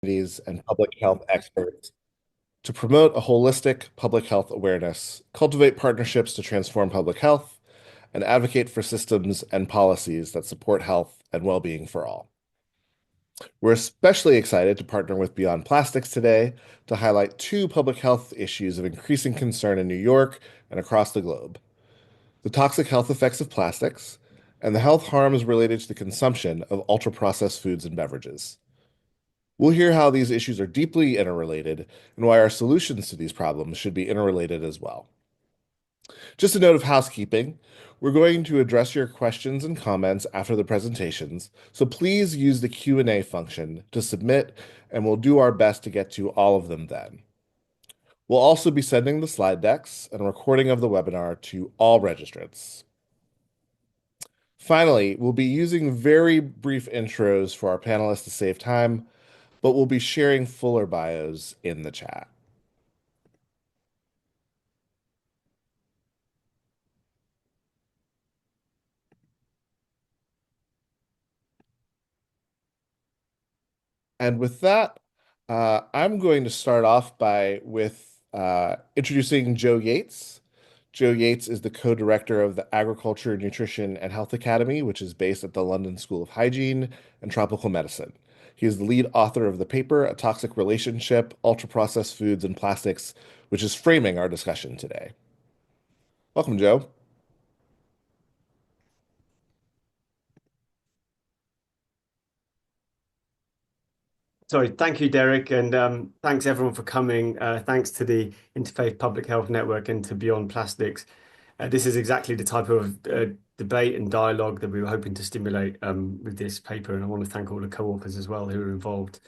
communities and public health experts to promote a holistic public health awareness, cultivate partnerships to transform public health, and advocate for systems and policies that support health and well-being for all. We're especially excited to partner with Beyond Plastics today to highlight two public health issues of increasing concern in New York and across the globe: the toxic health effects of plastics and the health harms related to the consumption of ultra-processed foods and beverages. We'll hear how these issues are deeply interrelated and why our solutions to these problems should be interrelated as well. Just a note of housekeeping. We're going to address your questions and comments after the presentations, so please use the Q&A function to submit, and we'll do our best to get to all of them then. We'll also be sending the slide decks and a recording of the webinar to all registrants. Finally, we'll be using very brief intros for our panelists to save time, but we'll be sharing fuller bios in the chat. And with that, I'm going to start off with introducing Joe Yates. Joe Yates is the co-director of the Agriculture, Nutrition, and Health Academy, which is based at the London School of Hygiene and Tropical Medicine. He is the lead author of the paper, A Toxic Relationship, Ultra-Processed Foods and Plastics, which is framing our discussion today. Welcome, Joe. Sorry, thank you, Derek, and thanks everyone for coming. Thanks to the Interfaith Public Health Network and to Beyond Plastics. This is exactly the type of debate and dialogue that we were hoping to stimulate with this paper, and I want to thank all the co-authors as well who are involved.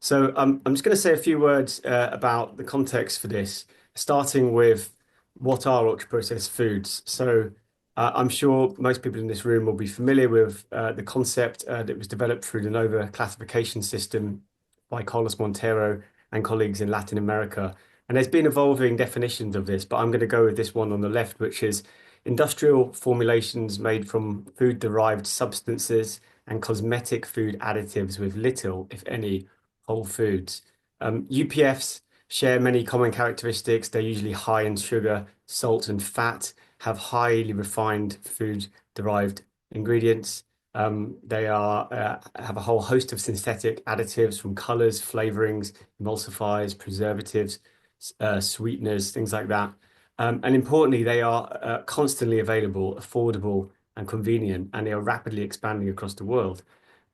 So I'm just going to say a few words about the context for this, starting with what are ultra-processed foods. So I'm sure most people in this room will be familiar with the concept that was developed through the NOVA classification system by Carlos Montero and colleagues in Latin America. And there's been evolving definitions of this, but I'm going to go with this one on the left, which is industrial formulations made from food-derived substances and cosmetic food additives with little, if any, whole foods. UPFs share many common characteristics. They're usually high in sugar, salt, and fat, have highly refined food-derived ingredients. They have a whole host of synthetic additives from colors, flavorings, emulsifiers, preservatives, sweeteners, things like that. And importantly, they are constantly available, affordable, and convenient, and they are rapidly expanding across the world.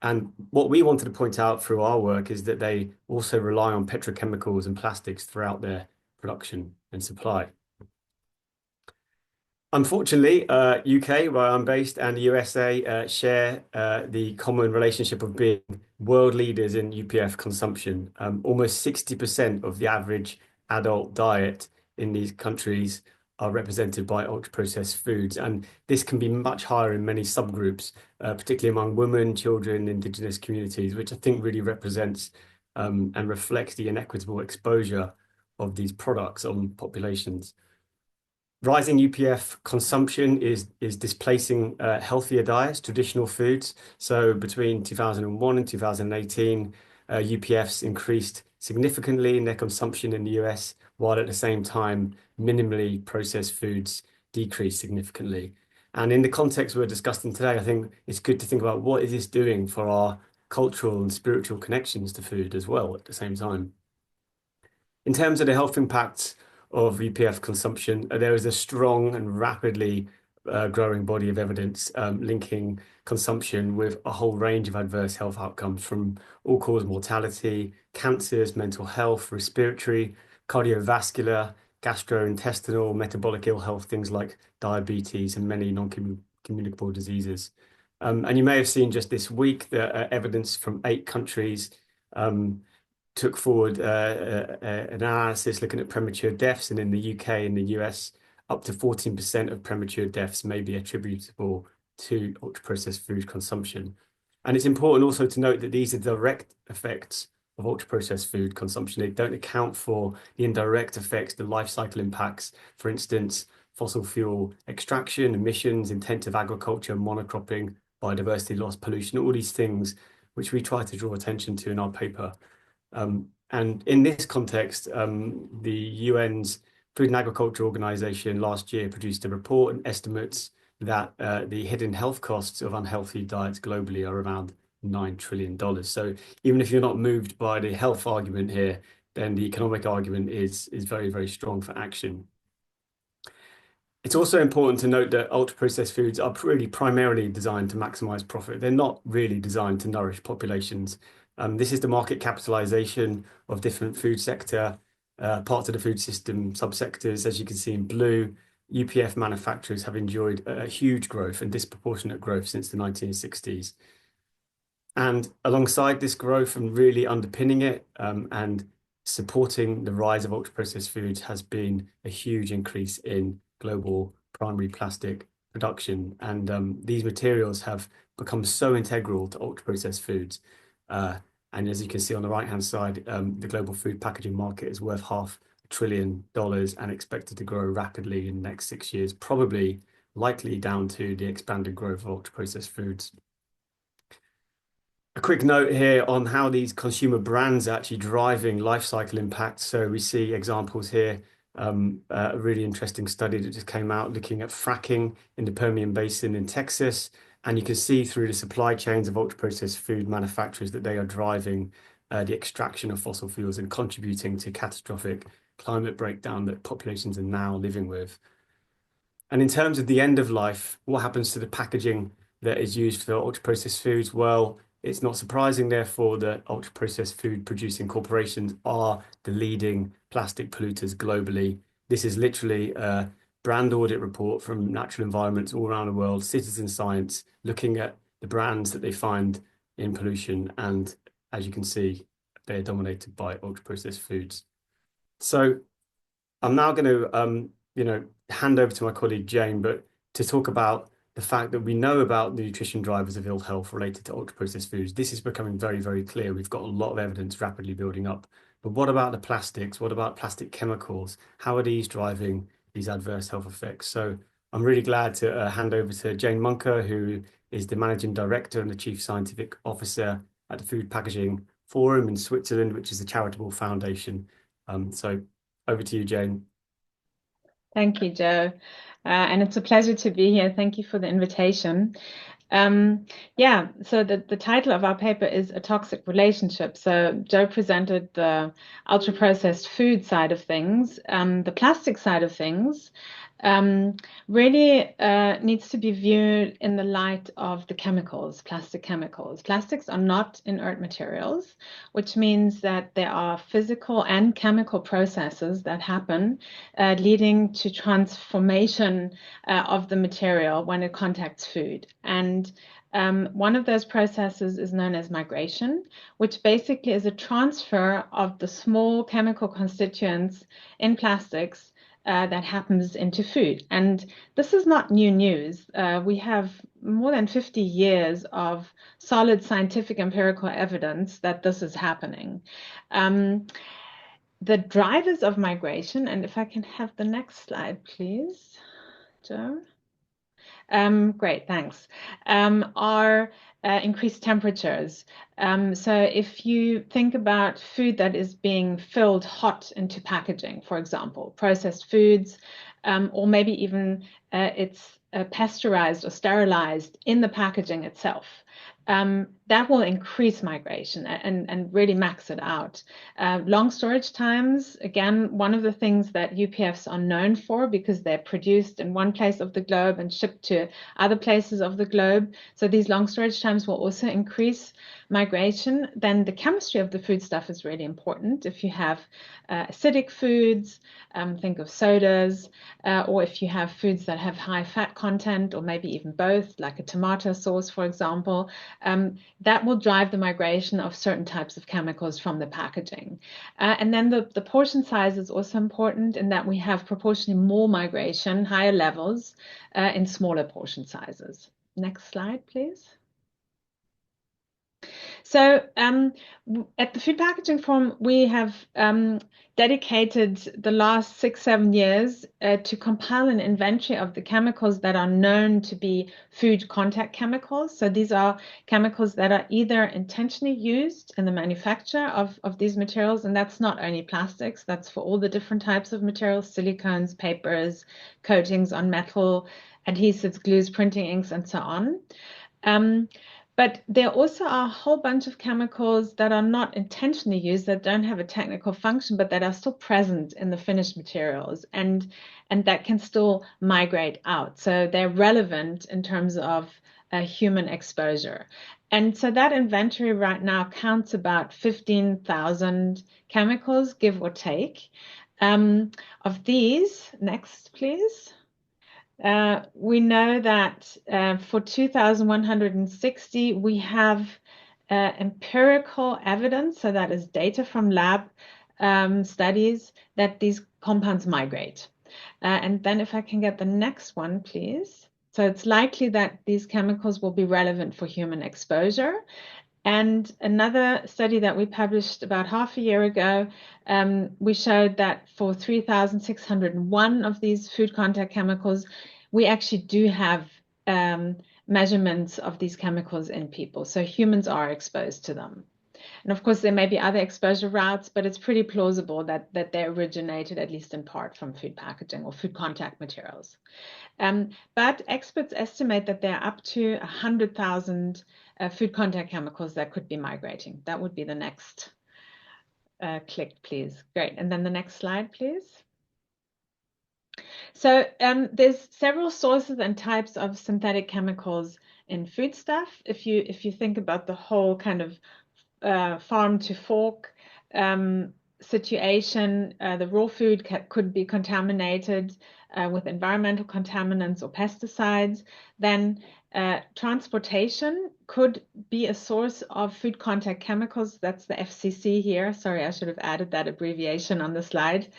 And what we wanted to point out through our work is that they also rely on petrochemicals and plastics throughout their production and supply. Unfortunately, UK, where I'm based, and the USA share the common relationship of being world leaders in UPF consumption. Almost 60% of the average adult diet in these countries are represented by ultra-processed foods, and this can be much higher in many subgroups, particularly among women, children, indigenous communities, which I think really represents and reflects the inequitable exposure of these products on populations. Rising UPF consumption is displacing healthier diets, traditional foods. So between 2001 and 2018, UPFs increased significantly in their consumption in the US, while at the same time, minimally processed foods decreased significantly. And in the context we're discussing today, I think it's good to think about what is this doing for our cultural and spiritual connections to food as well at the same time. In terms of the health impacts of UPF consumption, there is a strong and rapidly growing body of evidence linking consumption with a whole range of adverse health outcomes from all-cause mortality, cancers, mental health, respiratory, cardiovascular, gastrointestinal, metabolic ill health, things like diabetes and many non-communicable diseases. And you may have seen just this week the evidence from 8 countries took forward an analysis looking at premature deaths, and in the UK and the US, up to 14% of premature deaths may be attributable to ultra-processed food consumption. And it's important also to note that these are direct effects of ultra-processed food consumption. They don't account for the indirect effects, the life cycle impacts, for instance, fossil fuel extraction, emissions, intensive agriculture, monocropping, biodiversity loss, pollution, all these things which we try to draw attention to in our paper. And in this context, the UN's Food and Agriculture Organization last year produced a report and estimates that the hidden health costs of unhealthy diets globally are around $9 trillion. So even if you're not moved by the health argument here, then the economic argument is very, very strong for action. It's also important to note that ultra-processed foods are really primarily designed to maximize profit. They're not really designed to nourish populations. This is the market capitalization of different food sector parts of the food system subsectors. As you can see in blue, UPF manufacturers have enjoyed a huge growth and disproportionate growth since the 1960s. And alongside this growth and really underpinning it and supporting the rise of ultra-processed foods has been a huge increase in global primary plastic production. And these materials have become so integral to ultra-processed foods. And as you can see on the right-hand side, the global food packaging market is worth $500 billion and expected to grow rapidly in the next 6 years, probably likely down to the expanded growth of ultra-processed foods. A quick note here on how these consumer brands are actually driving life cycle impact. So we see examples here, a really interesting study that just came out looking at fracking in the Permian Basin in Texas. And you can see through the supply chains of ultra-processed food manufacturers that they are driving the extraction of fossil fuels and contributing to catastrophic climate breakdown that populations are now living with. And in terms of the end of life, what happens to the packaging that is used for ultra-processed foods? Well, it's not surprising, therefore, that ultra-processed food producing corporations are the leading plastic polluters globally. This is literally a brand audit report from natural environments all around the world, citizen science, looking at the brands that they find in pollution. And as you can see, they're dominated by ultra-processed foods. So I'm now going to, hand over to my colleague Jane, but to talk about the fact that we know about the nutrition drivers of ill health related to ultra-processed foods. This is becoming very, very clear. We've got a lot of evidence rapidly building up. But what about the plastics? What about plastic chemicals? How are these driving these adverse health effects? So I'm really glad to hand over to Jane Munker, who is the Managing Director and the Chief Scientific Officer at the Food Packaging Forum in Switzerland, which is a charitable foundation. So over to you, Jane. Thank you, Joe. And it's a pleasure to be here. Thank you for the invitation. So the title of our paper is A Toxic Relationship. So Joe presented the ultra-processed food side of things. The plastic side of things really needs to be viewed in the light of the chemicals, plastic chemicals. Plastics are not inert materials, which means that there are physical and chemical processes that happen leading to transformation of the material when it contacts food. And one of those processes is known as migration, which basically is a transfer of the small chemical constituents in plastics that happens into food. And this is not new news. We have more than 50 years of solid scientific empirical evidence that this is happening. The drivers of migration, and if I can have the next slide, please, Joe. Great, thanks. Are increased temperatures. So if you think about food that is being filled hot into packaging, for example, processed foods, or maybe even it's pasteurized or sterilized in the packaging itself. That will increase migration and really max it out. Long storage times, again, one of the things that UPFs are known for because they're produced in one place of the globe and shipped to other places of the globe. So these long storage times will also increase migration. Then the chemistry of the foodstuff is really important. If you have acidic foods, think of sodas, or if you have foods that have high fat content, or maybe even both, like a tomato sauce, for example, that will drive the migration of certain types of chemicals from the packaging. And then the portion size is also important in that we have proportionally more migration, higher levels in smaller portion sizes. Next slide, please. So at the Food Packaging Forum, we have dedicated the last 6, 7 years to compile an inventory of the chemicals that are known to be food contact chemicals. So these are chemicals that are either intentionally used in the manufacture of these materials, and that's not only plastics, that's for all the different types of materials, silicones, papers, coatings on metal, adhesives, glues, printing inks, and so on. But there also are a whole bunch of chemicals that are not intentionally used, that don't have a technical function, but that are still present in the finished materials and that can still migrate out. So they're relevant in terms of human exposure. And so that inventory right now counts about 15,000 chemicals, give or take. Of these, next, please. We know that for 2,160, we have empirical evidence, so that is data from lab studies, that these compounds migrate. And then if I can get the next one, please. So it's likely that these chemicals will be relevant for human exposure. And another study that we published about half a year ago, we showed that for 3,601 of these food contact chemicals, we actually do have measurements of these chemicals in people. So humans are exposed to them. And of course, there may be other exposure routes, but it's pretty plausible that they originated, at least in part, from food packaging or food contact materials. But experts estimate that there are up to 100,000 food contact chemicals that could be migrating. That would be the next click, please. Great. And then the next slide, please. So there's several sources and types of synthetic chemicals in foodstuff. If you think about the whole kind of farm to fork situation, the raw food could be contaminated with environmental contaminants or pesticides. Then transportation could be a source of food contact chemicals. That's the FCC here. Sorry, I should have added that abbreviation on the slide.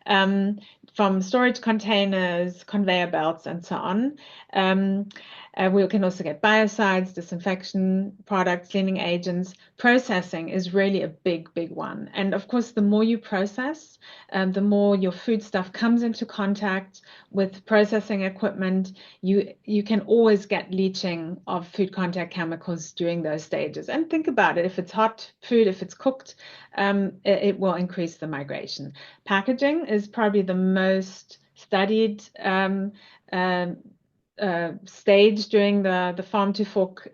From storage containers, conveyor belts, and so on. We can also get biocides, disinfection products, cleaning agents. Processing is really a big one. And of course, the more you process, the more your food stuff comes into contact with processing equipment. You can always get leaching of food contact chemicals during those stages. And think about it, if it's hot food, if it's cooked, it will increase the migration. Packaging is probably the most studied stage during the farm to fork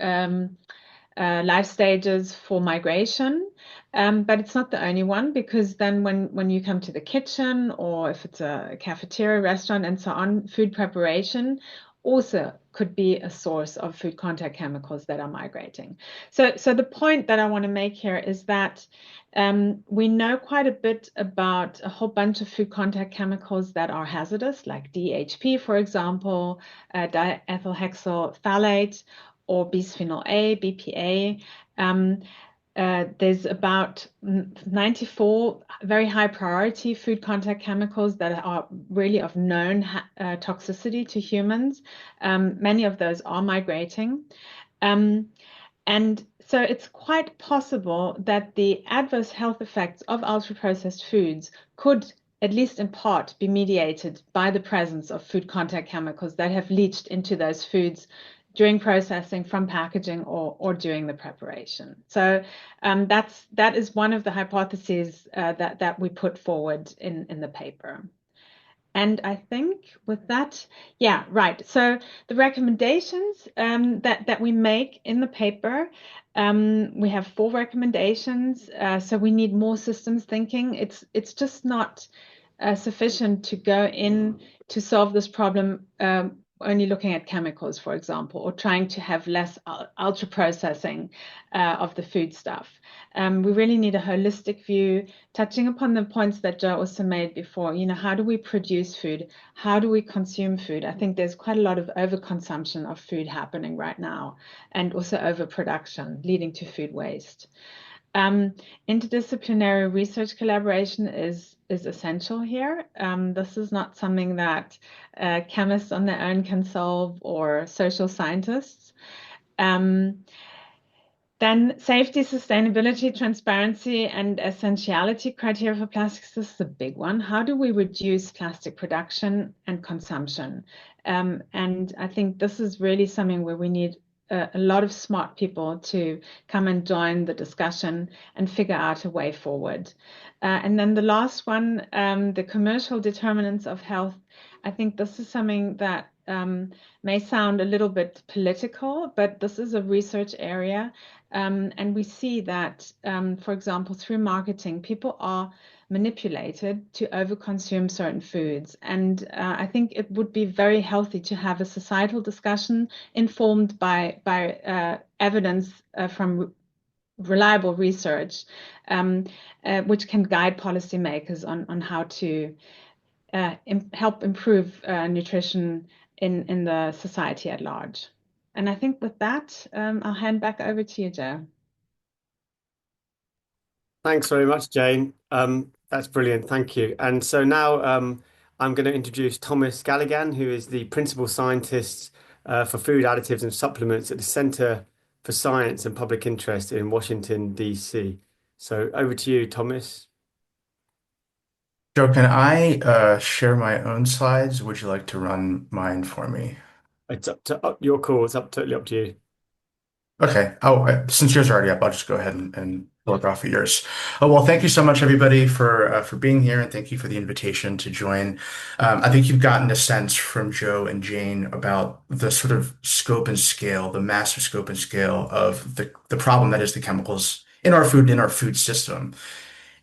life stages for migration. But it's not the only one, because then when you come to the kitchen, or if it's a cafeteria, restaurant, and so on, food preparation also could be a source of food contact chemicals that are migrating. So the point that I want to make here is that we know quite a bit about a whole bunch of food contact chemicals that are hazardous, like DHP, for example, diethylhexyl phthalate, or bisphenol A, BPA. There's about 94 very high priority food contact chemicals that are really of known toxicity to humans. Many of those are migrating. And so it's quite possible that the adverse health effects of ultra-processed foods could, at least in part, be mediated by the presence of food contact chemicals that have leached into those foods during processing, from packaging, or during the preparation. So that is one of the hypotheses that we put forward in the paper. And I think with that, yeah, right. So the recommendations that we make in the paper, we have 4 recommendations. So we need more systems thinking. It's just not sufficient to go in to solve this problem only looking at chemicals, for example, or trying to have less ultra processing of the food stuff. We really need a holistic view, touching upon the points that Joe also made before. How do we produce food? How do we consume food? I think there's quite a lot of overconsumption of food happening right now, and also overproduction leading to food waste. Interdisciplinary research collaboration is essential here. This is not something that chemists on their own can solve, or social scientists. Then safety, sustainability, transparency, and essentiality criteria for plastics. This is a big one. How do we reduce plastic production and consumption? And I think this is really something where we need a lot of smart people to come and join the discussion and figure out a way forward. And then the last one, the commercial determinants of health. I think this is something that may sound a little bit political, but this is a research area. And we see that, for example, through marketing, people are manipulated to overconsume certain foods. And I think it would be very healthy to have a societal discussion informed by evidence from reliable research, which can guide policymakers on how to help improve nutrition in the society at large. And I think with that, I'll hand back over to you, Joe. Thanks very much, Jane. That's brilliant. Thank you. And so now I'm going to introduce Thomas Galligan, who is the principal scientist for food additives and supplements at the Center for Science and Public Interest in Washington, D.C. So over to you, Thomas. Joe, can I share my own slides? Would you like to run mine for me? It's up to your call. It's totally up to you. Okay. Oh, since yours are already up, I'll just go ahead and look off of yours. Oh, well, thank you so much, everybody, for being here, and thank you for the invitation to join. I think you've gotten a sense from Joe and Jane about the sort of scope and scale, the massive scope and scale of the problem that is the chemicals in our food system.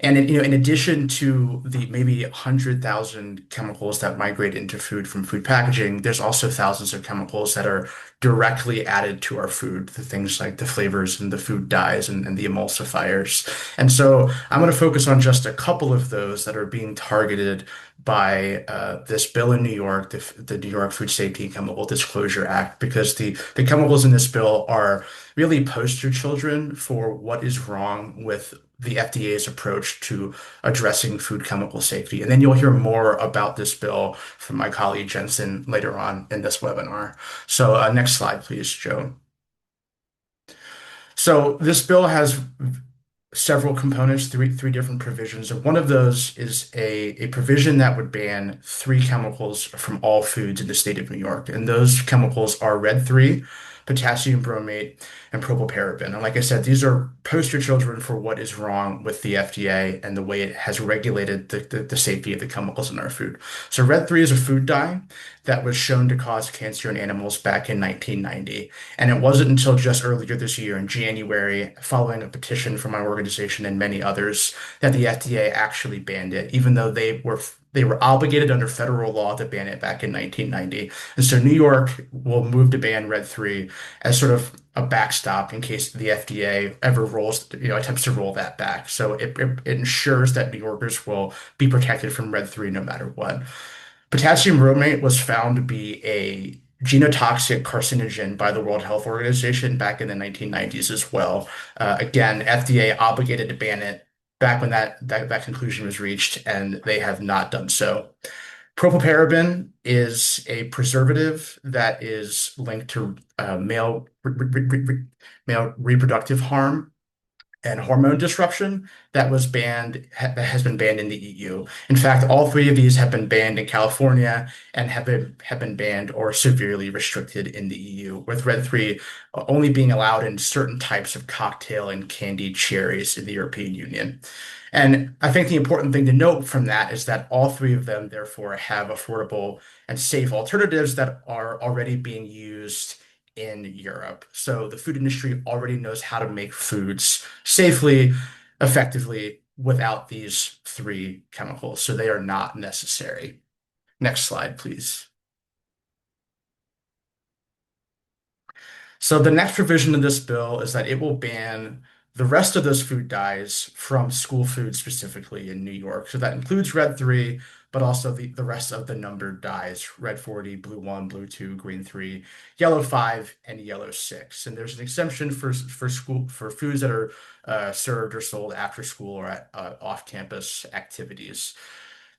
And in addition to the maybe 100,000 chemicals that migrate into food from food packaging, there's also thousands of chemicals that are directly added to our food, the things like the flavors and the food dyes and the emulsifiers. And so I'm going to focus on just a couple of those that are being targeted by this bill in New York, the New York Food Safety and Chemical Disclosure Act, because the chemicals in this bill are really poster children for what is wrong with the FDA's approach to addressing food chemical safety. And then you'll hear more about this bill from my colleague Jensen later on in this webinar. So next slide, please, Joe. So this bill has several components, three different provisions. And one of those is a provision that would ban three chemicals from all foods in the state of New York. And those chemicals are Red 3, potassium bromate, and propylparaben. And like I said, these are poster children for what is wrong with the FDA and the way it has regulated the safety of the chemicals in our food. So Red 3 is a food dye that was shown to cause cancer in animals back in 1990. And it wasn't until just earlier this year in January, following a petition from my organization and many others, that the FDA actually banned it, even though they were obligated under federal law to ban it back in 1990. And so New York will move to ban Red 3 as sort of a backstop in case the FDA ever attempts to roll that back. So it ensures that New Yorkers will be protected from Red 3 no matter what. Potassium bromate was found to be a genotoxic carcinogen by the World Health Organization back in the 1990s as well. Again, FDA obligated to ban it back when that conclusion was reached, and they have not done so. Propylparaben is a preservative that is linked to male reproductive harm and hormone disruption that has been banned in the EU. In fact, all three of these have been banned in California and have been banned or severely restricted in the EU, with Red 3 only being allowed in certain types of cocktail and candied cherries in the European Union. And I think the important thing to note from that is that all three of them, therefore, have affordable and safe alternatives that are already being used in Europe. So the food industry already knows how to make foods safely, effectively, without these three chemicals. So they are not necessary. Next slide, please. So the next provision of this bill is that it will ban the rest of those food dyes from school food specifically in New York. So that includes Red 3, but also the rest of the numbered dyes, Red 40, Blue 1, Blue 2, Green 3, Yellow 5, and Yellow 6. And there's an exemption for foods that are served or sold after school or at off-campus activities.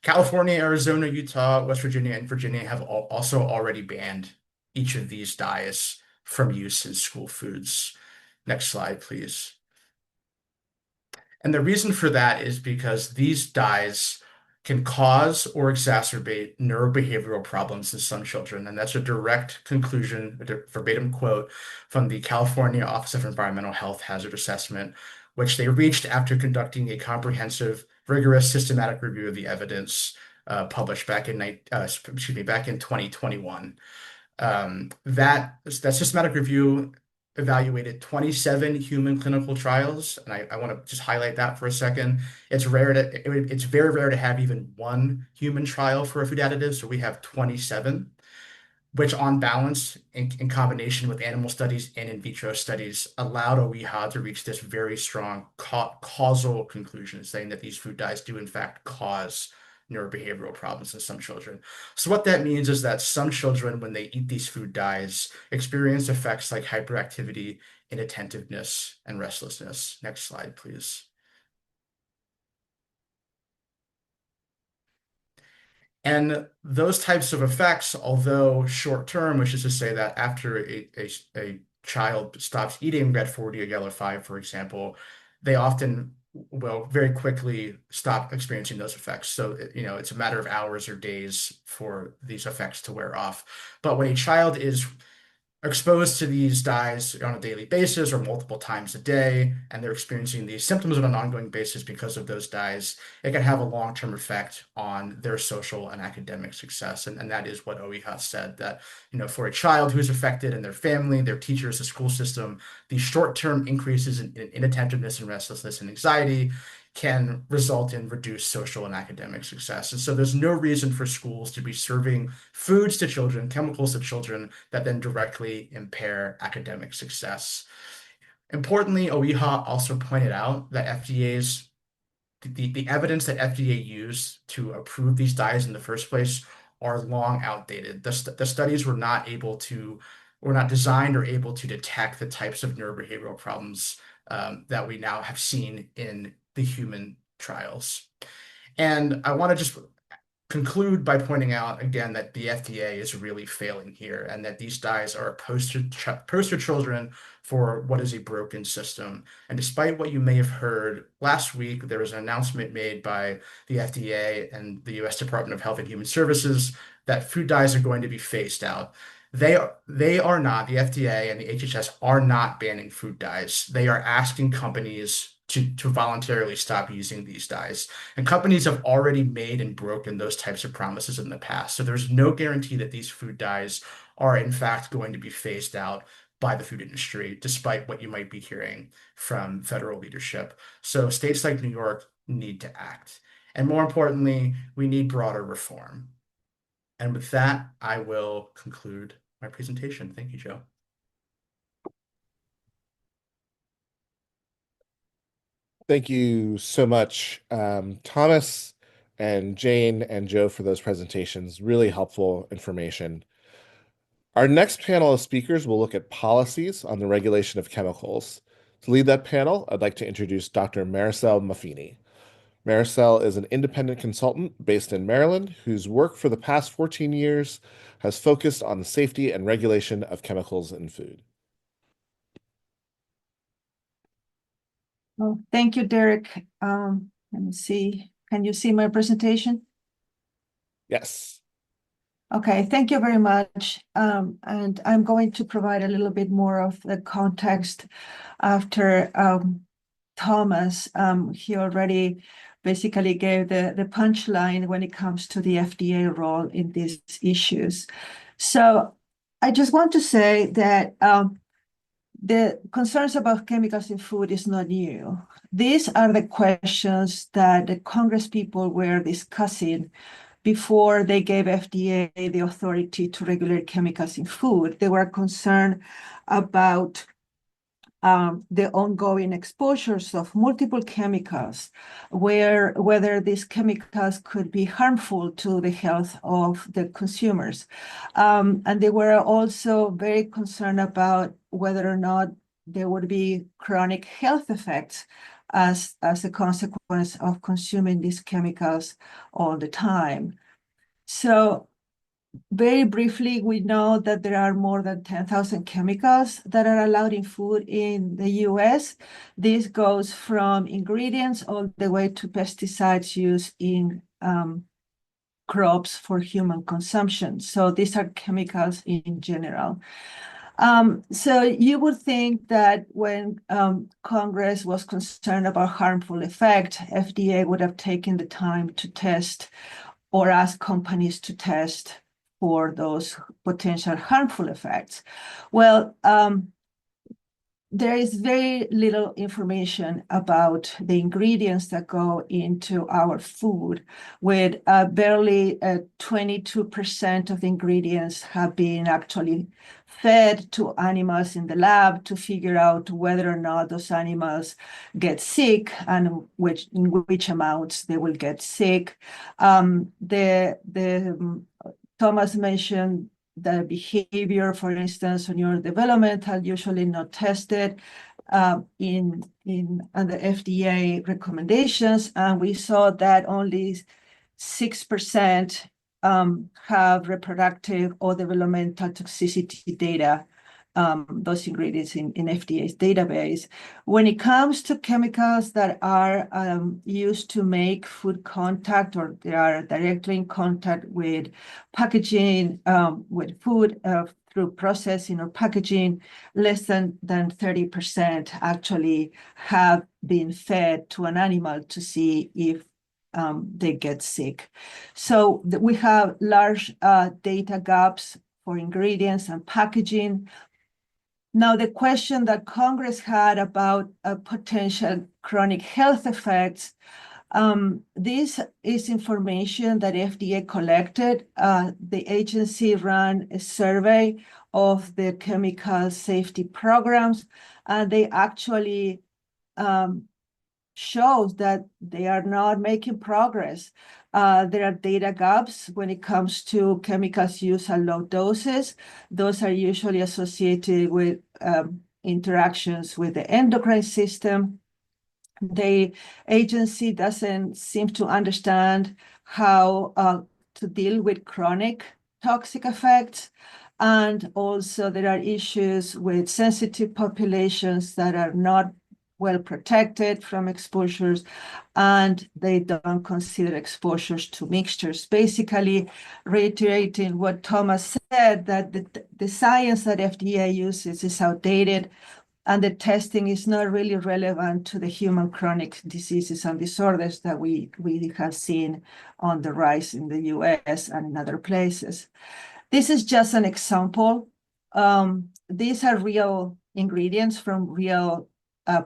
California, Arizona, Utah, West Virginia, and Virginia have also already banned each of these dyes from use in school foods. Next slide, please. And the reason for that is because these dyes can cause or exacerbate neurobehavioral problems in some children. And that's a direct conclusion, a verbatim quote from the California Office of Environmental Health Hazard Assessment, which they reached after conducting a comprehensive, rigorous, systematic review of the evidence published back in 2021. That systematic review evaluated 27 human clinical trials, and I want to just highlight that for a second. It's very rare to have even one human trial for a food additive, so we have 27, which on balance, in combination with animal studies and in vitro studies, allowed OEHA to reach this very strong causal conclusion, saying that these food dyes do in fact cause neurobehavioral problems in some children. So what that means is that some children, when they eat these food dyes, experience effects like hyperactivity, inattentiveness, and restlessness. Next slide, please. And those types of effects, although short term, which is to say that after a child stops eating red 40 or yellow 5, for example, they often will very quickly stop experiencing those effects. So, it's a matter of hours or days for these effects to wear off. But when a child is exposed to these dyes on a daily basis or multiple times a day, and they're experiencing these symptoms on an ongoing basis because of those dyes, it can have a long-term effect on their social and academic success. And that is what OEHA said, that, for a child who's affected and their family, their teachers, the school system, these short-term increases in inattentiveness and restlessness and anxiety can result in reduced social and academic success. And so there's no reason for schools to be serving foods to children, chemicals to children that then directly impair academic success. Importantly, OEHA also pointed out that the evidence that FDA used to approve these dyes in the first place are long outdated. The studies were not designed or able to detect the types of neurobehavioral problems that we now have seen in the human trials. And I want to just conclude by pointing out again that the FDA is really failing here, and that these dyes are poster children for what is a broken system. And despite what you may have heard last week, there was an announcement made by the FDA and the U.S. Department of Health and Human Services that food dyes are going to be phased out. They are not, the FDA and the HHS are not banning food dyes. They are asking companies to voluntarily stop using these dyes. And companies have already made and broken those types of promises in the past. So there's no guarantee that these food dyes are in fact going to be phased out by the food industry, despite what you might be hearing from federal leadership. So states like New York need to act. And more importantly, we need broader reform. And with that, I will conclude my presentation. Thank you, Joe. Thank you so much, Thomas and Jane and Joe, for those presentations. Really helpful information. Our next panel of speakers will look at policies on the regulation of chemicals. To lead that panel, I'd like to introduce Dr. Maricel Maffini. Maricel is an independent consultant based in Maryland whose work for the past 14 years has focused on the safety and regulation of chemicals in food. Oh, thank you, Derek. Let me see. Can you see my presentation? Yes. Okay, thank you very much. And I'm going to provide a little bit more of the context after Thomas. He already basically gave the punchline when it comes to the FDA role in these issues. So I just want to say that the concerns about chemicals in food is not new. These are the questions that the Congress people were discussing before they gave FDA the authority to regulate chemicals in food. They were concerned about the ongoing exposures of multiple chemicals, whether these chemicals could be harmful to the health of the consumers. And they were also very concerned about whether or not there would be chronic health effects as a consequence of consuming these chemicals all the time. So Very briefly, we know that there are more than 10,000 chemicals that are allowed in food in the US. This goes from ingredients all the way to pesticides used in crops for human consumption. So these are chemicals in general. So you would think that when Congress was concerned about harmful effect, FDA would have taken the time to test or ask companies to test for those potential harmful effects. Well, there is very little information about the ingredients that go into our food, with barely 22% of the ingredients have been actually fed to animals in the lab to figure out whether or not those animals get sick and in which amounts they will get sick. Thomas mentioned the behavior, for instance, on your developmental, usually not tested in the FDA recommendations, and we saw that only 6% have reproductive or developmental toxicity data, those ingredients in FDA's database. When it comes to chemicals that are used to make food contact, or they are directly in contact with packaging, with food through processing or packaging, less than 30% actually have been fed to an animal to see if they get sick. So we have large data gaps for ingredients and packaging. Now, the question that Congress had about potential chronic health effects, this is information that FDA collected. The agency ran a survey of the chemical safety programs, and they actually shows that they are not making progress. There are data gaps when it comes to chemicals used at low doses. Those are usually associated with interactions with the endocrine system. The agency doesn't seem to understand how to deal with chronic toxic effects. And also there are issues with sensitive populations that are not well protected from exposures, and they don't consider exposures to mixtures. Basically, reiterating what Thomas said, that the science that FDA uses is outdated, and the testing is not really relevant to the human chronic diseases and disorders that we have seen on the rise in the US and in other places. This is just an example. These are real ingredients from real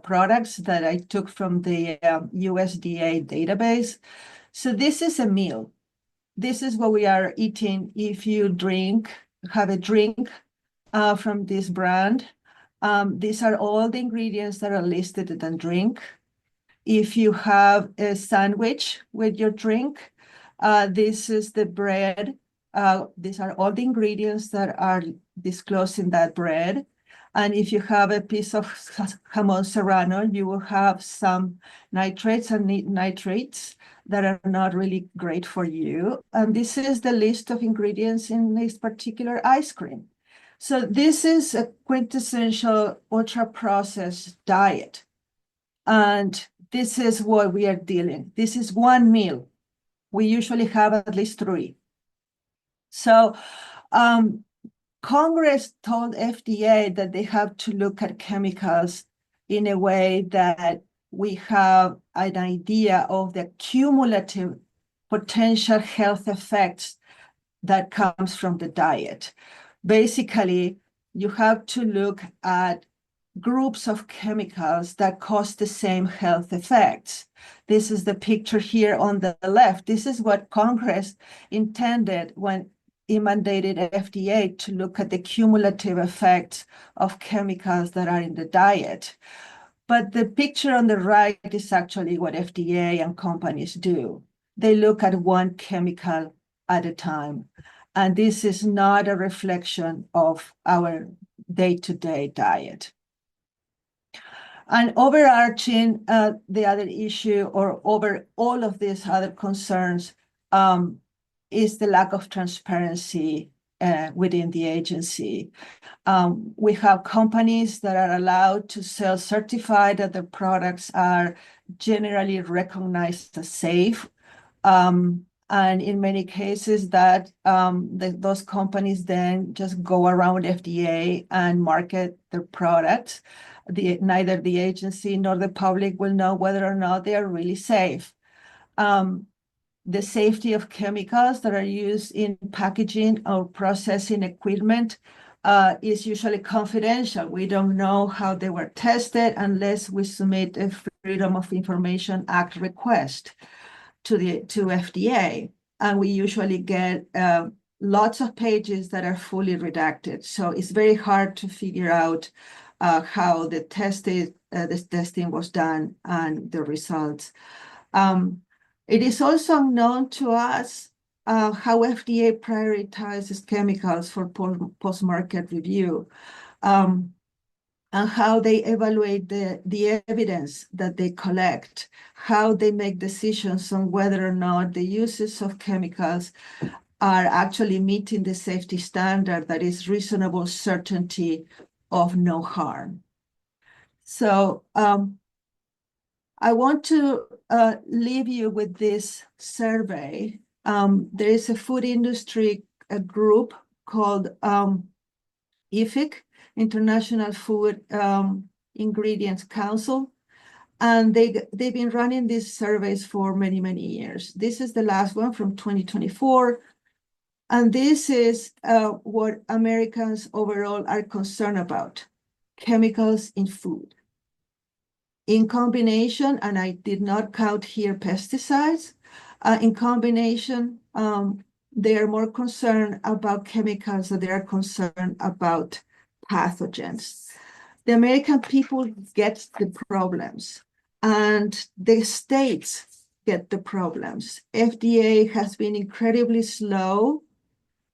products that I took from the USDA database. So this is a meal. This is what we are eating if you have a drink from this brand. These are all the ingredients that are listed in the drink. If you have a sandwich with your drink, this is the bread. These are all the ingredients that are disclosed in that bread. And if you have a piece of jamon serrano, you will have some nitrates and nitrates that are not really great for you. And this is the list of ingredients in this particular ice cream. So this is a quintessential ultra-processed diet. And this is what we are dealing. This is one meal. We usually have at least 3. So Congress told FDA that they have to look at chemicals in a way that we have an idea of the cumulative potential health effects that comes from the diet. Basically, you have to look at groups of chemicals that cause the same health effects. This is the picture here on the left. This is what Congress intended when it mandated FDA to look at the cumulative effects of chemicals that are in the diet. But the picture on the right is actually what FDA and companies do. They look at one chemical at a time. And this is not a reflection of our day-to-day diet. And overarching the other issue, or over all of these other concerns, is the lack of transparency within the agency. We have companies that are allowed to sell certified that their products are generally recognized as safe. And in many cases that those companies then just go around FDA and market their products. Neither the agency nor the public will know whether or not they are really safe. The safety of chemicals that are used in packaging or processing equipment is usually confidential. We don't know how they were tested unless we submit a Freedom of Information Act request to FDA. And we usually get lots of pages that are fully redacted. So it's very hard to figure out how the testing was done and the results. It is also known to us how FDA prioritizes chemicals for post-market review, and how they evaluate the evidence that they collect, how they make decisions on whether or not the uses of chemicals are actually meeting the safety standard that is reasonable certainty of no harm. So I want to leave you with this survey. There is a food industry group called IFIC, International Food Ingredients Council, and they've been running these surveys for many, many years. This is the last one from 2024, and this is what Americans overall are concerned about: chemicals in food. In combination, and I did not count here pesticides, in combination, they are more concerned about chemicals than they are concerned about pathogens. The American people get the problems, and the states get the problems. FDA has been incredibly slow,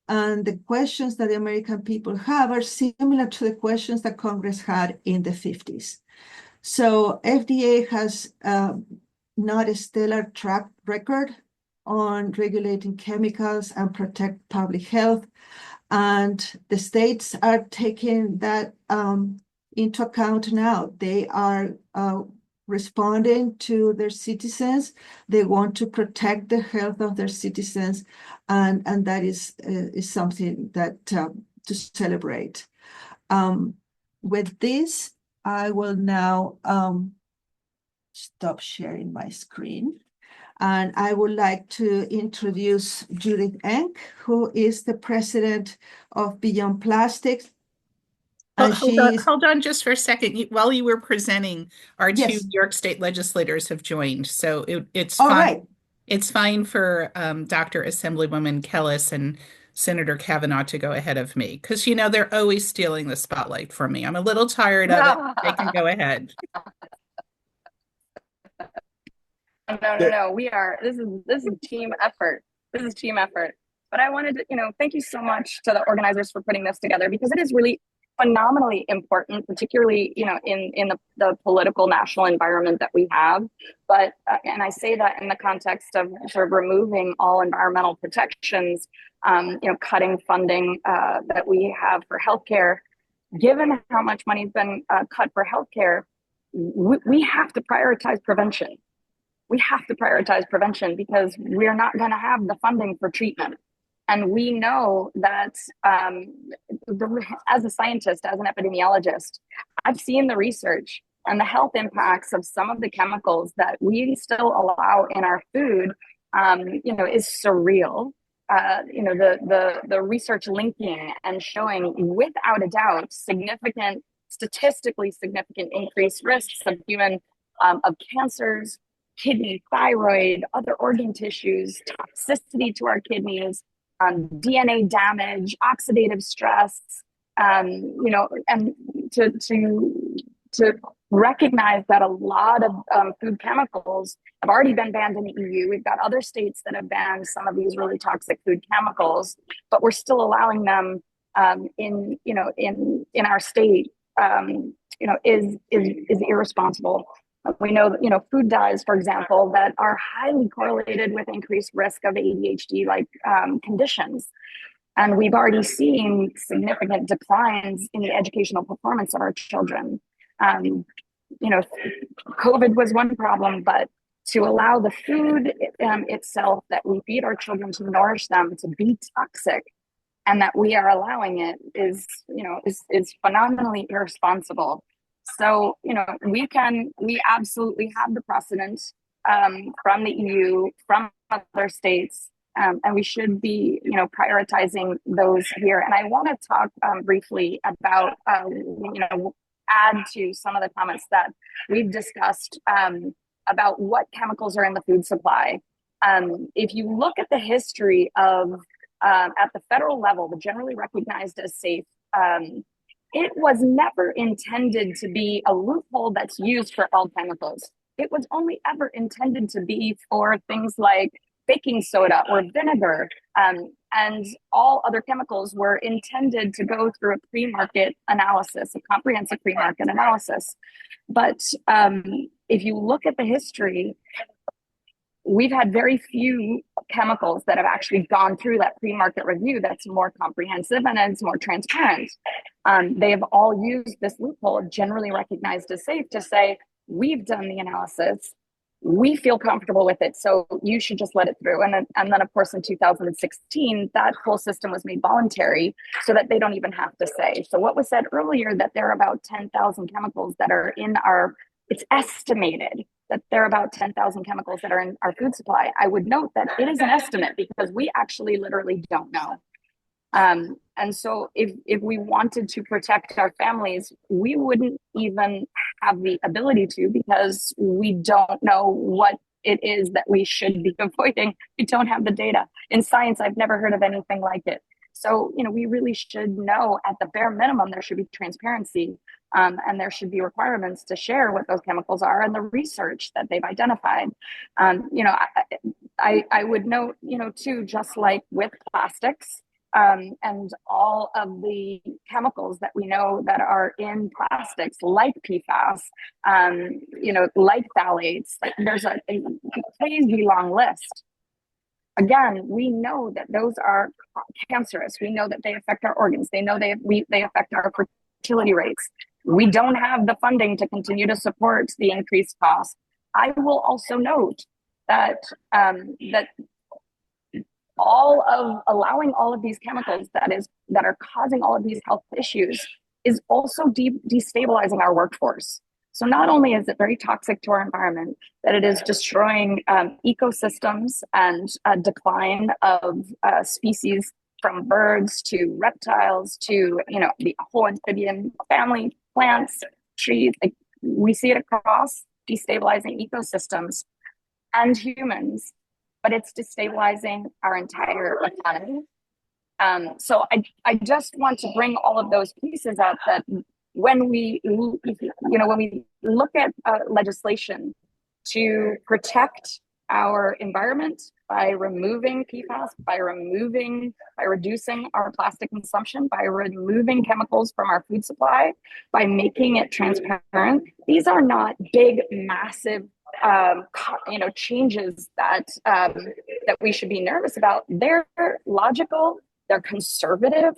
and the questions that the American people have are similar to the questions that Congress had in the 50s. So FDA has not a stellar track record on regulating chemicals and protect public health. And the states are taking that into account now. They are responding to their citizens. They want to protect the health of their citizens. And that is something that to celebrate. With this, I will now stop sharing my screen. And I would like to introduce Judith Enck, who is the president of Beyond Plastics. And hold on just for a second. While you were presenting, our two Yes. New York State legislators have joined. So it's All fine. right. It's fine for Dr. Assemblywoman Kellis and Senator Kavanaugh to go ahead of me, because they're always stealing the spotlight from me. I'm a little tired of it. They can go ahead. No. This is team effort. This is team effort. But I wanted to, thank you so much to the organizers for putting this together, because it is really phenomenally important, particularly, in the political national environment that we have. But, and I say that in the context of sort of removing all environmental protections, cutting funding that we have for healthcare. Given how much money's been cut for healthcare, we have to prioritize prevention. We have to prioritize prevention, because we're not going to have the funding for treatment. And we know that as a scientist, as an epidemiologist, I've seen the research and the health impacts of some of the chemicals that we still allow in our food, is surreal. The research linking and showing without a doubt statistically significant increased risks of cancers, kidney, thyroid, other organ tissues, toxicity to our kidneys, DNA damage, oxidative stress, and to recognize that a lot of food chemicals have already been banned in the EU. We've got other states that have banned some of these really toxic food chemicals, but we're still allowing them in our state. Is irresponsible. We know that, food dyes, for example, that are highly correlated with increased risk of ADHD-like conditions. And we've already seen significant declines in the educational performance of our children. COVID was one problem, but to allow the food itself that we feed our children to nourish them to be toxic, and that we are allowing it is phenomenally irresponsible. So, we absolutely have the precedent from the EU, from other states, and we should be, prioritizing those here. And I want to talk briefly about, add to some of the comments that we've discussed about what chemicals are in the food supply. If you look at the history of at the federal level, the generally recognized as safe, it was never intended to be a loophole that's used for all chemicals. It was only ever intended to be for things like baking soda or vinegar, and all other chemicals were intended to go through a pre-market analysis, a comprehensive pre-market analysis. But if you look at the history, we've had very few chemicals that have actually gone through that pre-market review that's more comprehensive and it's more transparent. They have all used this loophole of generally recognized as safe to say, we've done the analysis, we feel comfortable with it, so you should just let it through. And then of course, in 2016, that whole system was made voluntary so that they don't even have to say. So what was said earlier, that there are about 10,000 chemicals that are in it's estimated that there are about 10,000 chemicals that are in our food supply. I would note that it is an estimate because we actually literally don't know. And so if we wanted to protect our families, we wouldn't even have the ability to, because we don't know what it is that we should be avoiding. We don't have the data. In science, I've never heard of anything like it. So, we really should know, at the bare minimum, there should be transparency, and there should be requirements to share what those chemicals are and the research that they've identified. I would note, too, just like with plastics, and all of the chemicals that we know that are in plastics, like PFAS, like phthalates, there's a crazy long list. Again, we know that those are cancerous. We know that they affect our organs. They know they affect our fertility rates. We don't have the funding to continue to support the increased costs. I will also note that all of allowing all of these chemicals that are causing all of these health issues is also destabilizing our workforce. So not only is it very toxic to our environment, that it is destroying ecosystems and a decline of species, from birds to reptiles to the whole amphibian family, plants, trees. We see it across, destabilizing ecosystems and humans, but it's destabilizing our entire economy. So I just want to bring all of those pieces up, that when we look at legislation to protect our environment by removing PFAS, by reducing our plastic consumption, by removing chemicals from our food supply, by making it transparent, these are not big, massive changes that we should be nervous about. They're logical, they're conservative,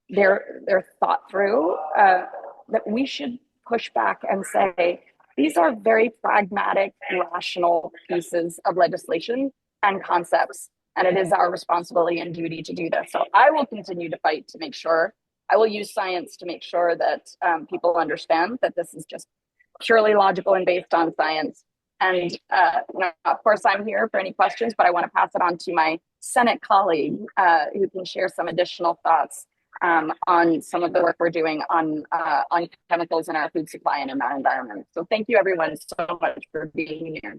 they're thought through, that we should push back and say, these are very pragmatic, rational pieces of legislation and concepts, and it is our responsibility and duty to do this. So I will continue to fight to make sure, I will use science to make sure that people understand that this is just purely logical and based on science. And of course, I'm here for any questions, but I want to pass it on to my Senate colleague who can share some additional thoughts on some of the work we're doing on chemicals in our food supply and in our environment. So thank you everyone so much for being here.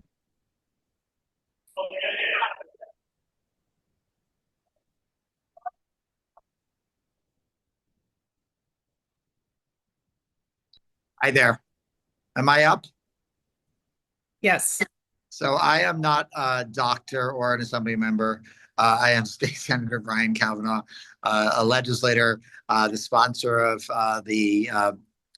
Hi there. Am I up? Yes. So I am not a doctor or an assembly member. I am State Senator Brian Kavanaugh, a legislator, the sponsor of the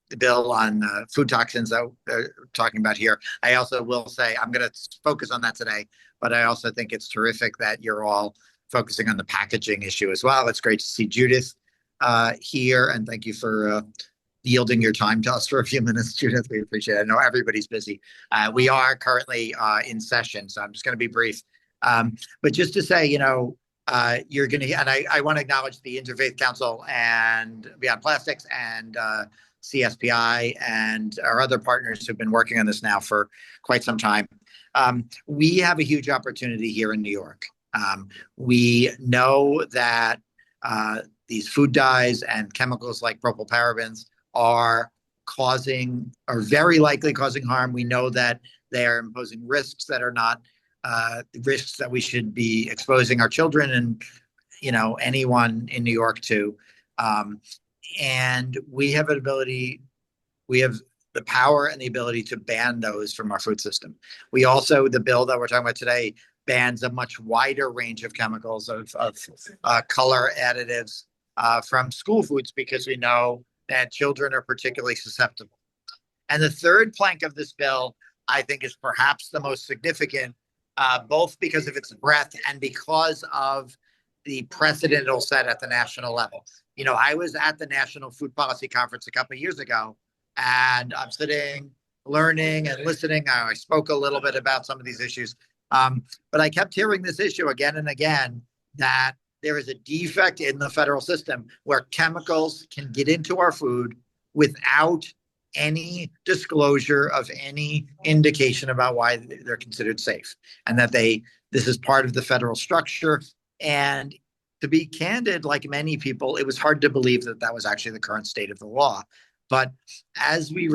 the bill on food toxins that we're talking about here. I also will say I'm going to focus on that today, but I also think it's terrific that you're all focusing on the packaging issue as well. It's great to see Judith here, and thank you for yielding your time to us for a few minutes, Judith. We appreciate it. I know everybody's busy. We are currently in session, so I'm just going to be brief. But just to say, you're going to, and I want to acknowledge the Interfaith Council and Beyond Plastics and CSPI and our other partners who've been working on this now for quite some time. We have a huge opportunity here in New York. We know that these food dyes and chemicals like propylparabens are very likely causing harm. We know that they are imposing risks that are not risks that we should be exposing our children and anyone in New York to. And we have the power and the ability to ban those from our food system. We also, the bill that we're talking about today, bans a much wider range of chemicals of color additives from school foods because we know that children are particularly susceptible. And the third plank of this bill, I think, is perhaps the most significant, both because of its breadth and because of the precedent it'll set at the national level. I was at the National Food Policy Conference a couple of years ago, and I'm sitting, learning and listening. I spoke a little bit about some of these issues, but I kept hearing this issue again and again, that there is a defect in the federal system where chemicals can get into our food without any disclosure of any indication about why they're considered safe, and that this is part of the federal structure. And to be candid, like many people, it was hard to believe that was actually the current state of the law. But as we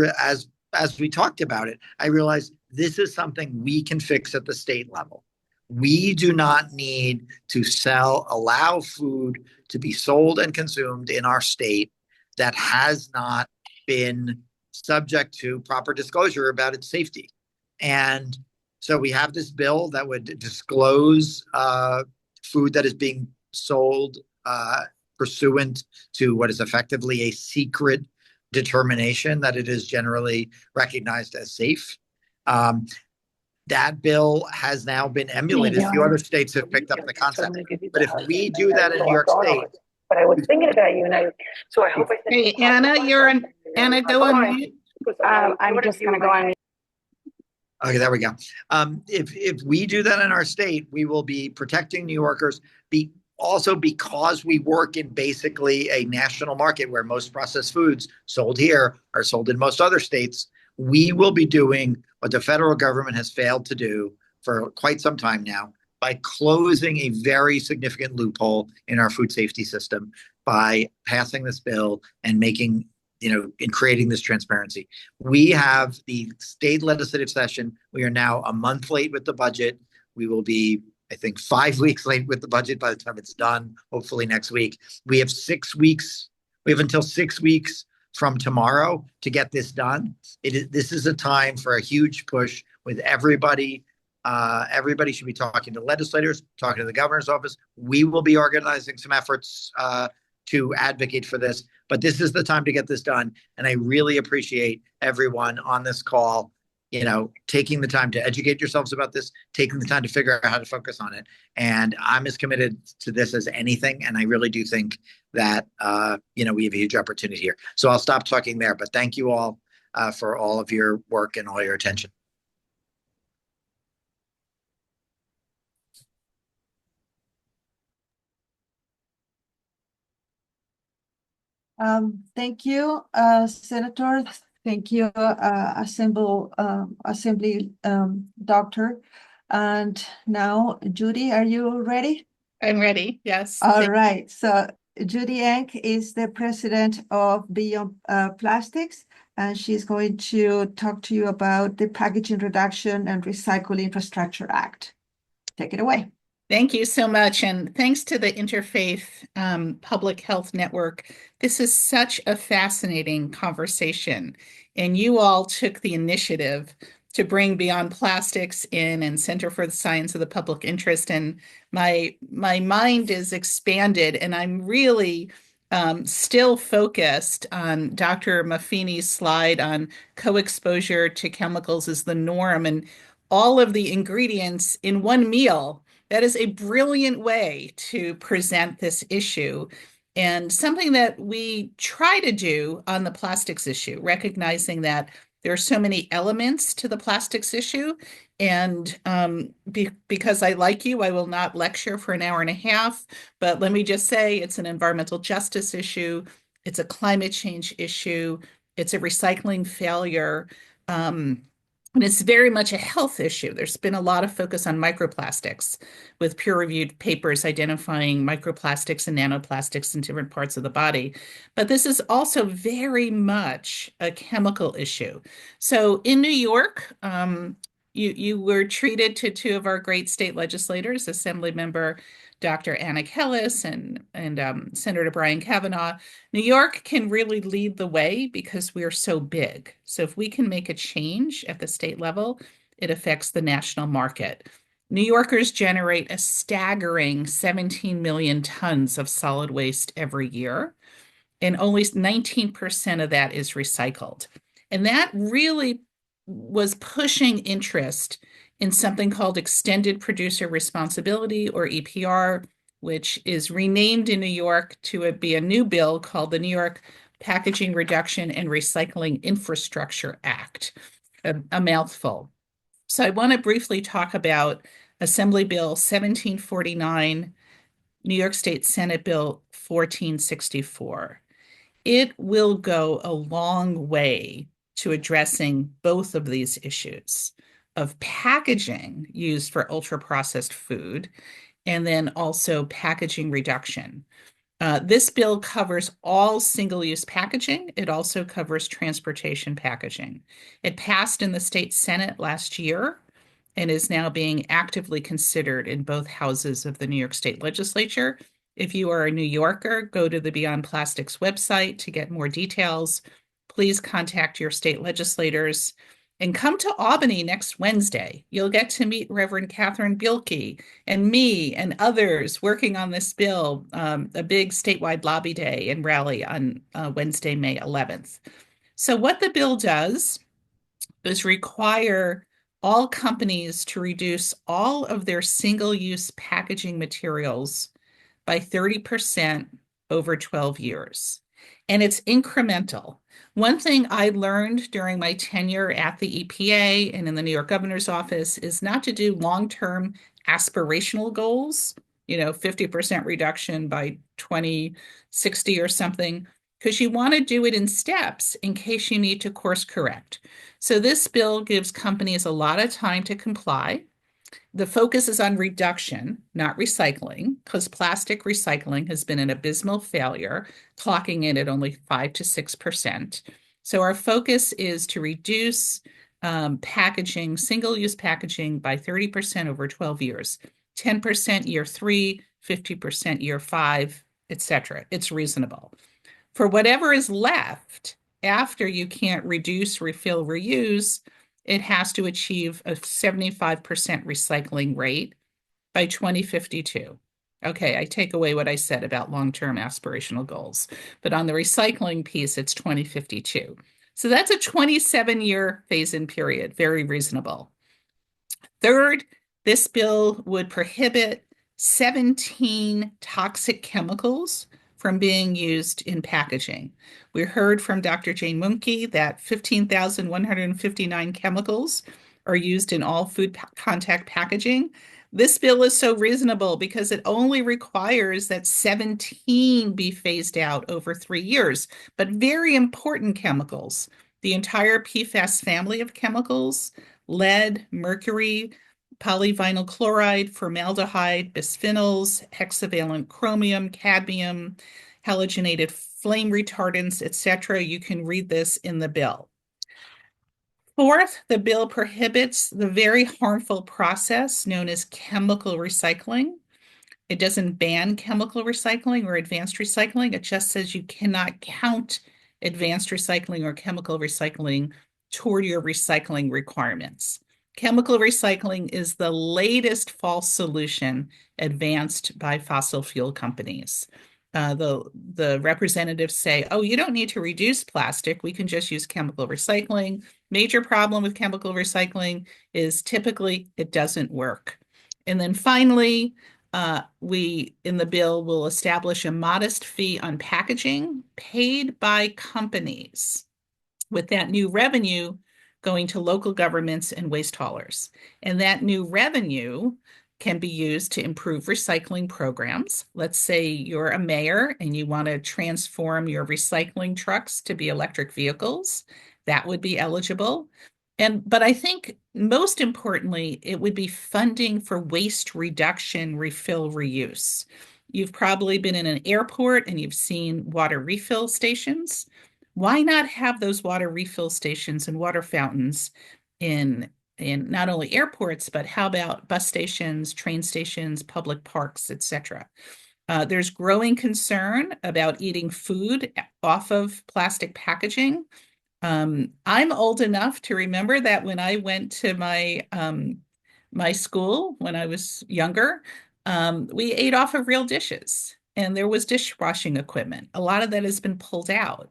talked about it, I realized this is something we can fix at the state level. We do not need to allow food to be sold and consumed in our state that has not been subject to proper disclosure about its safety. And so we have this bill that would disclose food that is being sold pursuant to what is effectively a secret determination that it is generally recognized as safe. That bill has now been emulated. A few other states have picked up the concept. But if we do that in New York State, but I was thinking about you, and so I hope I said. Hey, Anna, go on mute. I'm just going to go on. Okay, there we go. If we do that in our state, we will be protecting New Yorkers. Also, because we work in basically a national market where most processed foods sold here are sold in most other states, we will be doing what the federal government has failed to do for quite some time now by closing a very significant loophole in our food safety system by passing this bill and making, in creating this transparency. We have the state legislative session. We are now a month late with the budget. We will be, I think, 5 weeks late with the budget by the time it's done, hopefully next week. We have 6 weeks. We have until 6 weeks from tomorrow to get this done. This is a time for a huge push with everybody. Everybody should be talking to legislators, talking to the governor's office. We will be organizing some efforts to advocate for this, but this is the time to get this done. And I really appreciate everyone on this call, taking the time to educate yourselves about this, taking the time to figure out how to focus on it. And I'm as committed to this as anything. And I really do think that, we have a huge opportunity here. So I'll stop talking there, but thank you all for all of your work and all your attention. Thank you, Senator. Thank you, Assembly Doctor. And now, Judy, are you ready? I'm ready. Yes. All right. So Judy Enck is the president of Beyond Plastics, and she's going to talk to you about the Packaging Reduction and Recycle Infrastructure Act. Take it away. Thank you so much. And thanks to the Interfaith Public Health Network. This is such a fascinating conversation. And you all took the initiative to bring Beyond Plastics in and Center for the Science of the Public Interest. And my mind is expanded, and I'm really still focused on Dr. Maffini's slide on co-exposure to chemicals is the norm and all of the ingredients in one meal. That is a brilliant way to present this issue and something that we try to do on the plastics issue, recognizing that there are so many elements to the plastics issue. And because I like you, I will not lecture for an hour and a half. But let me just say it's an environmental justice issue. It's a climate change issue. It's a recycling failure. And it's very much a health issue. There's been a lot of focus on microplastics with peer-reviewed papers identifying microplastics and nanoplastics in different parts of the body. But this is also very much a chemical issue. So in New York, you were treated to two of our great state legislators, Assemblymember Dr. Anna Kellis and Senator Brian Kavanaugh. New York can really lead the way because we are so big. So if we can make a change at the state level, it affects the national market. New Yorkers generate a staggering 17 million tons of solid waste every year, and only 19% of that is recycled. And that really was pushing interest in something called extended producer responsibility, or EPR, which is renamed in New York to be a new bill called the New York Packaging Reduction and Recycling Infrastructure Act, a mouthful. So I want to briefly talk about Assembly Bill 1749, New York State Senate Bill 1464. It will go a long way to addressing both of these issues of packaging used for ultra-processed food and then also packaging reduction. This bill covers all single-use packaging. It also covers transportation packaging. It passed in the state Senate last year and is now being actively considered in both houses of the New York State Legislature. If you are a New Yorker, go to the Beyond Plastics website to get more details. Please contact your state legislators and come to Albany next Wednesday. You'll get to meet Reverend Catherine Bielke and me and others working on this bill, a big statewide lobby day and rally on Wednesday, May 11th. So what the bill does is require all companies to reduce all of their single-use packaging materials by 30% over 12 years. And it's incremental. One thing I learned during my tenure at the EPA and in the New York Governor's Office is not to do long-term aspirational goals, 50% reduction by 2060 or something, because you want to do it in steps in case you need to course correct. So this bill gives companies a lot of time to comply. The focus is on reduction, not recycling, because plastic recycling has been an abysmal failure, clocking in at only 5 to 6%. So our focus is to reduce packaging, single-use packaging by 30% over 12 years, 10% year 3, 50% year 5, etc. It's reasonable. For whatever is left after you can't reduce, refill, reuse, it has to achieve a 75% recycling rate by 2052. Okay, I take away what I said about long-term aspirational goals, but on the recycling piece, it's 2052. So that's a 27-year phase-in period, very reasonable. Third, this bill would prohibit 17 toxic chemicals from being used in packaging. We heard from Dr. Jane Munke that 15,159 chemicals are used in all food contact packaging. This bill is so reasonable because it only requires that 17 be phased out over 3 years, but very important chemicals, the entire PFAS family of chemicals, lead, mercury, polyvinyl chloride, formaldehyde, bisphenols, hexavalent chromium, cadmium, halogenated flame retardants, etc. You can read this in the bill. Fourth, the bill prohibits the very harmful process known as chemical recycling. It doesn't ban chemical recycling or advanced recycling. It just says you cannot count advanced recycling or chemical recycling toward your recycling requirements. Chemical recycling is the latest false solution advanced by fossil fuel companies. the representatives say, oh, you don't need to reduce plastic. We can just use chemical recycling. Major problem with chemical recycling is typically it doesn't work. And then finally, we in the bill will establish a modest fee on packaging paid by companies, with that new revenue going to local governments and waste haulers. And that new revenue can be used to improve recycling programs. Let's say you're a mayor and you want to transform your recycling trucks to be electric vehicles. That would be eligible. But I think most importantly, it would be funding for waste reduction, refill, reuse. You've probably been in an airport and you've seen water refill stations. Why not have those water refill stations and water fountains in not only airports, but how about bus stations, train stations, public parks, etc.? There's growing concern about eating food off of plastic packaging. I'm old enough to remember that when I went to my school when I was younger, we ate off of real dishes, and there was dishwashing equipment. A lot of that has been pulled out,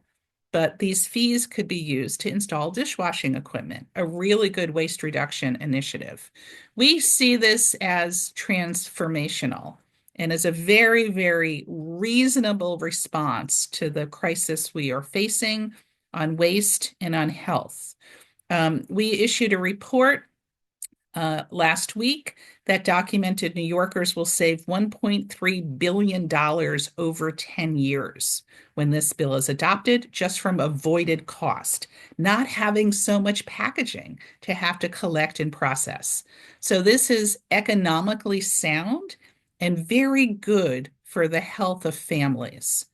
but these fees could be used to install dishwashing equipment, a really good waste reduction initiative. We see this as transformational and as a very, very reasonable response to the crisis we are facing on waste and on health. We issued a report last week that documented New Yorkers will save $1.3 billion over 10 years when this bill is adopted, just from avoided cost, not having so much packaging to have to collect and process. So this is economically sound and very good for the health of families.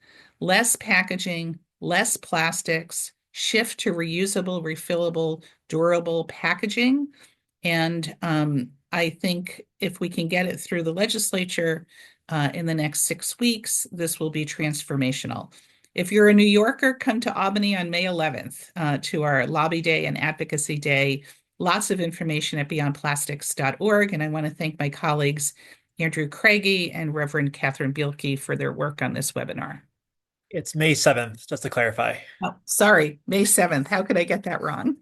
Less packaging, less plastics, shift to reusable, refillable, durable packaging. And I think if we can get it through the legislature in the next 6 weeks, this will be transformational. If you're a New Yorker, come to Albany on May 11th to our Lobby Day and Advocacy Day. Lots of information at beyondplastics.org. And I want to thank my colleagues, Andrew Craigie and Reverend Catherine Bielke, for their work on this webinar. It's May 7th, just to clarify. Oh, sorry, May 7th. How could I get that wrong?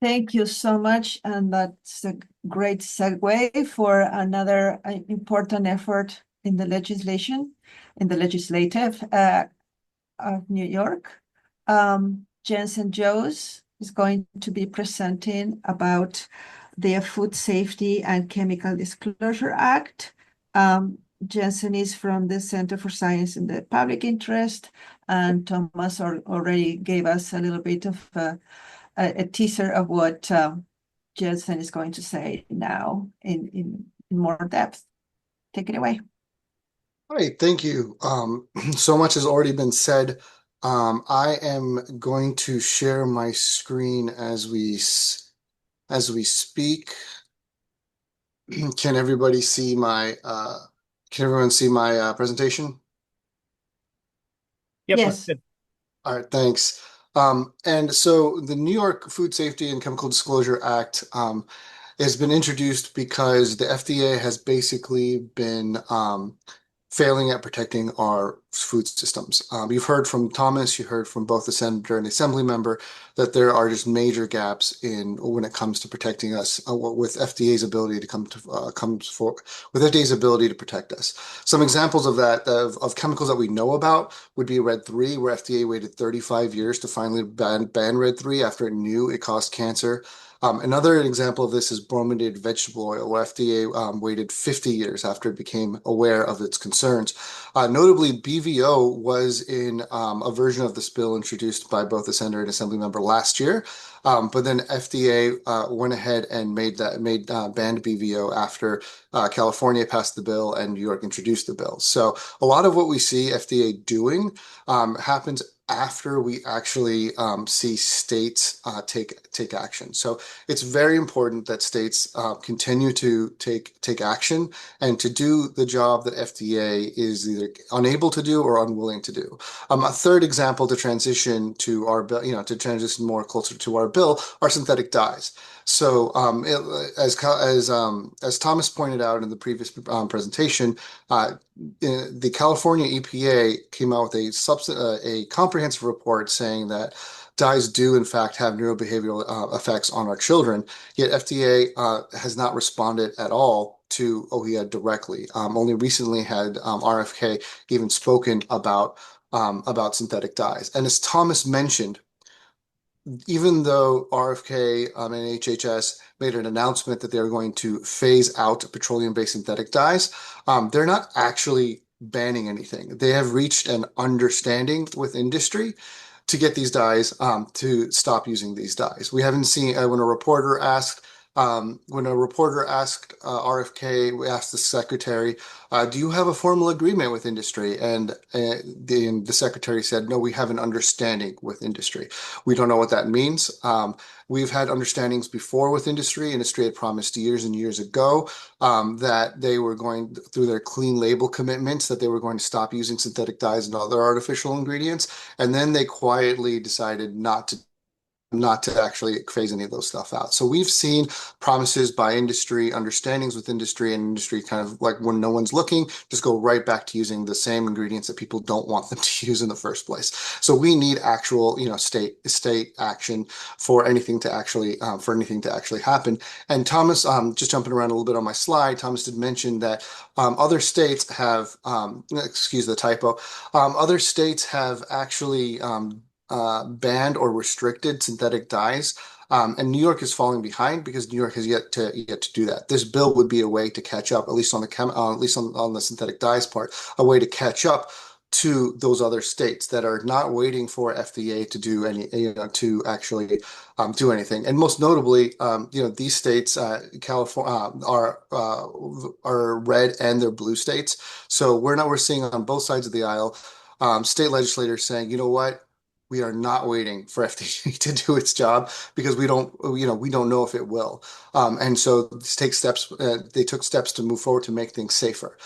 Thank you so much. And that's a great segue for another important effort in the legislation, in the legislative of New York. Jensen Joes is going to be presenting about the Food Safety and Chemical Disclosure Act. Jensen is from the Center for Science in the Public Interest, and Thomas already gave us a little bit of a teaser of what Jensen is going to say now in more depth. Take it away. All right, thank you. So much has already been said. I am going to share my screen as we speak. Can everybody see my can everyone see my presentation? Yep, Yes. that's good. All right, thanks. And so the New York Food Safety and Chemical Disclosure Act has been introduced because the FDA has basically been failing at protecting our food systems. You've heard from Thomas, you heard from both the senator and the assembly member that there are just major gaps in when it comes to protecting us with FDA's ability to with FDA's ability to protect us. Some examples of that of chemicals that we know about would be Red 3, where FDA waited 35 years to finally ban Red 3 after it knew it caused cancer. Another example of this is brominated vegetable oil, where FDA waited 50 years after it became aware of its concerns. Notably, BVO was in a version of this bill introduced by both the senator and assembly member last year, but then FDA went ahead and banned BVO after California passed the bill and New York introduced the bill. So a lot of what we see FDA doing happens after we actually see states take action. So it's very important that states continue to take action and to do the job that FDA is either unable to do or unwilling to do. A third example to transition to our bill, to transition more closer to our bill, are synthetic dyes. So as Thomas pointed out in the previous presentation, the California EPA came out with a comprehensive report saying that dyes do in fact have neurobehavioral effects on our children, yet FDA has not responded at all to OHIA directly. Only recently had RFK even spoken about synthetic dyes. And as Thomas mentioned, even though RFK and HHS made an announcement that they're going to phase out petroleum-based synthetic dyes, they're not actually banning anything. They have reached an understanding with industry to get these dyes to stop using these dyes. We haven't seen when a reporter asked RFK, we asked the secretary, do you have a formal agreement with industry? And the secretary said, no, we have an understanding with industry. We don't know what that means. We've had understandings before with industry. Industry had promised years and years ago that they were going through their clean label commitments, that they were going to stop using synthetic dyes and other artificial ingredients. And then they quietly decided not to actually phase any of those stuff out. So we've seen promises by industry, understandings with industry, and industry kind of like when no one's looking, just go right back to using the same ingredients that people don't want them to use in the first place. So we need actual, state action for anything to actually happen. And Thomas, just jumping around a little bit on my slide, Thomas did mention that other states have, excuse the typo, other states have actually banned or restricted synthetic dyes. And New York is falling behind because New York has yet to do that. This bill would be a way to catch up, at least on the synthetic dyes part, a way to catch up to those other states that are not waiting for FDA to do to actually do anything. And most notably, these states, California, are red and they're blue states. So we're seeing on both sides of the aisle, state legislators saying, you know what? We are not waiting for FDA to do its job because we don't know if it will. And so they took steps to move forward to make things safer.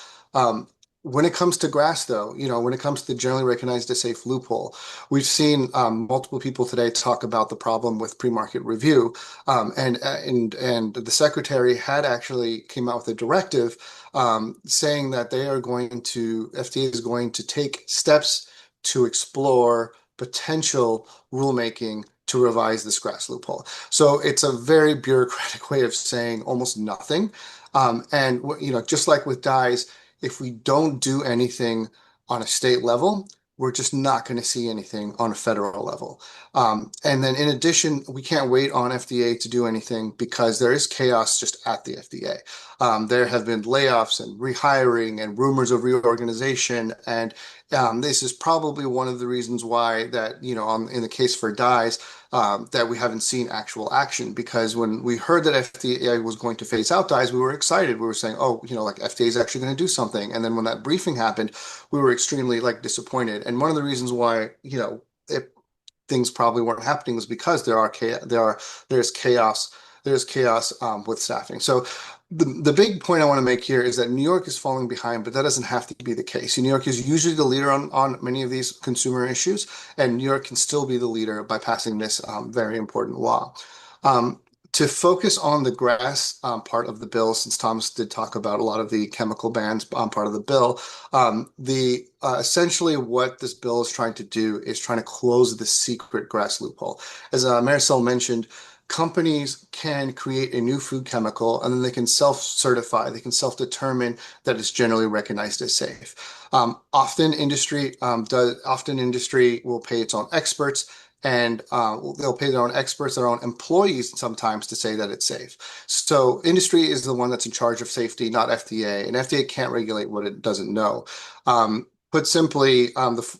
When it comes to grass, though, when it comes to generally recognized as safe loophole, we've seen multiple people today talk about the problem with pre-market review, and the secretary had actually came out with a directive saying that FDA is going to take steps to explore potential rulemaking to revise this grass loophole. So it's a very bureaucratic way of saying almost nothing. And just like with dyes, if we don't do anything on a state level, we're just not going to see anything on a federal level. And then in addition, we can't wait on FDA to do anything because there is chaos just at the FDA. There have been layoffs and rehiring and rumors of reorganization. And this is probably one of the reasons why that, in the case for dyes, that we haven't seen actual action, because when we heard that FDA was going to phase out dyes, we were excited. We were saying, oh, like FDA is actually going to do something. And then when that briefing happened, we were extremely disappointed. And one of the reasons why, things probably weren't happening was because there's chaos with staffing. So the big point I want to make here is that New York is falling behind, but that doesn't have to be the case. New York is usually the leader on many of these consumer issues, and New York can still be the leader by passing this very important law. To focus on the grass part of the bill, since Thomas did talk about a lot of the chemical bans part of the bill, essentially what this bill is trying to do is trying to close the secret grass loophole. As Maricel mentioned, companies can create a new food chemical and then they can self-certify, they can self-determine that it's generally recognized as safe. Often industry will pay its own experts, and they'll pay their own experts, their own employees sometimes to say that it's safe. So industry is the one that's in charge of safety, not FDA, and FDA can't regulate what it doesn't know. Put simply,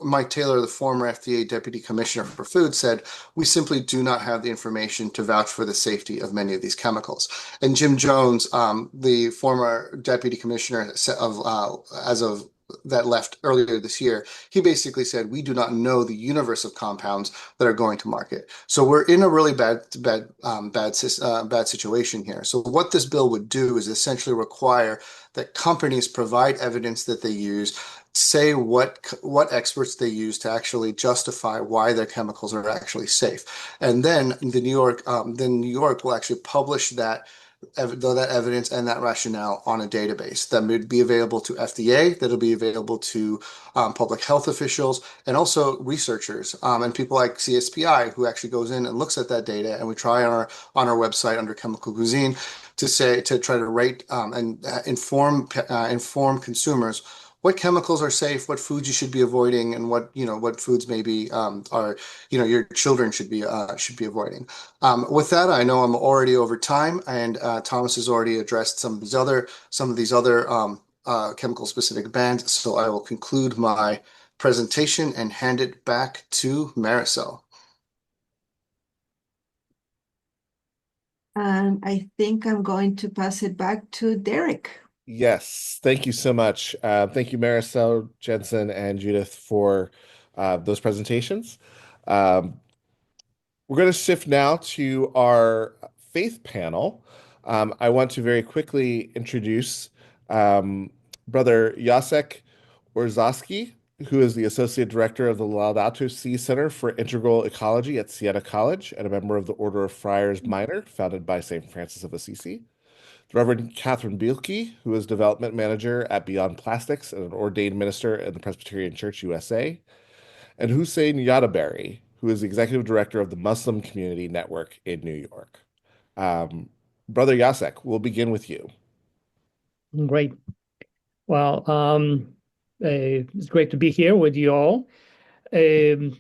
Mike Taylor, the former FDA Deputy Commissioner for Food, said, we simply do not have the information to vouch for the safety of many of these chemicals. And Jim Jones, the former Deputy Commissioner as of that left earlier this year, he basically said we do not know the universe of compounds that are going to market. So we're in a really bad situation here. So what this bill would do is essentially require that companies provide evidence that they use, say what experts they use to actually justify why their chemicals are actually safe, and then New York will actually publish that evidence and that rationale on a database that would be available to FDA, that'll be available to public health officials, and also researchers and people like CSPI, who actually goes in and looks at that data. And we try on our website under chemical cuisine to try to rate and inform consumers what chemicals are safe, what foods you should be avoiding, and what foods maybe are your children should be avoiding. With that, I know I'm already over time, and Thomas has already addressed some of these other chemical specific bans. So I will conclude my presentation and hand it back to Marisol. And I think I'm going to pass it back to Derek. Yes, thank you so much. Thank you, Marisol, Jensen, and Judith for those presentations. Um, we're going to shift now to our faith panel. I want to very quickly introduce Brother Jacek Orzowski, who is the Associate Director of the Laudato Si Center for Integral Ecology at Siena College and a member of the Order of Friars Minor, founded by St. Francis of Assisi. The Reverend Catherine Bielke, who is Development Manager at Beyond Plastics and an ordained minister in the Presbyterian Church USA, and Hussein Yadaberry, who is the Executive Director of the Muslim Community Network in New York. Brother Jacek, we'll begin with you. Great. Well, it's great to be here with you all. Well,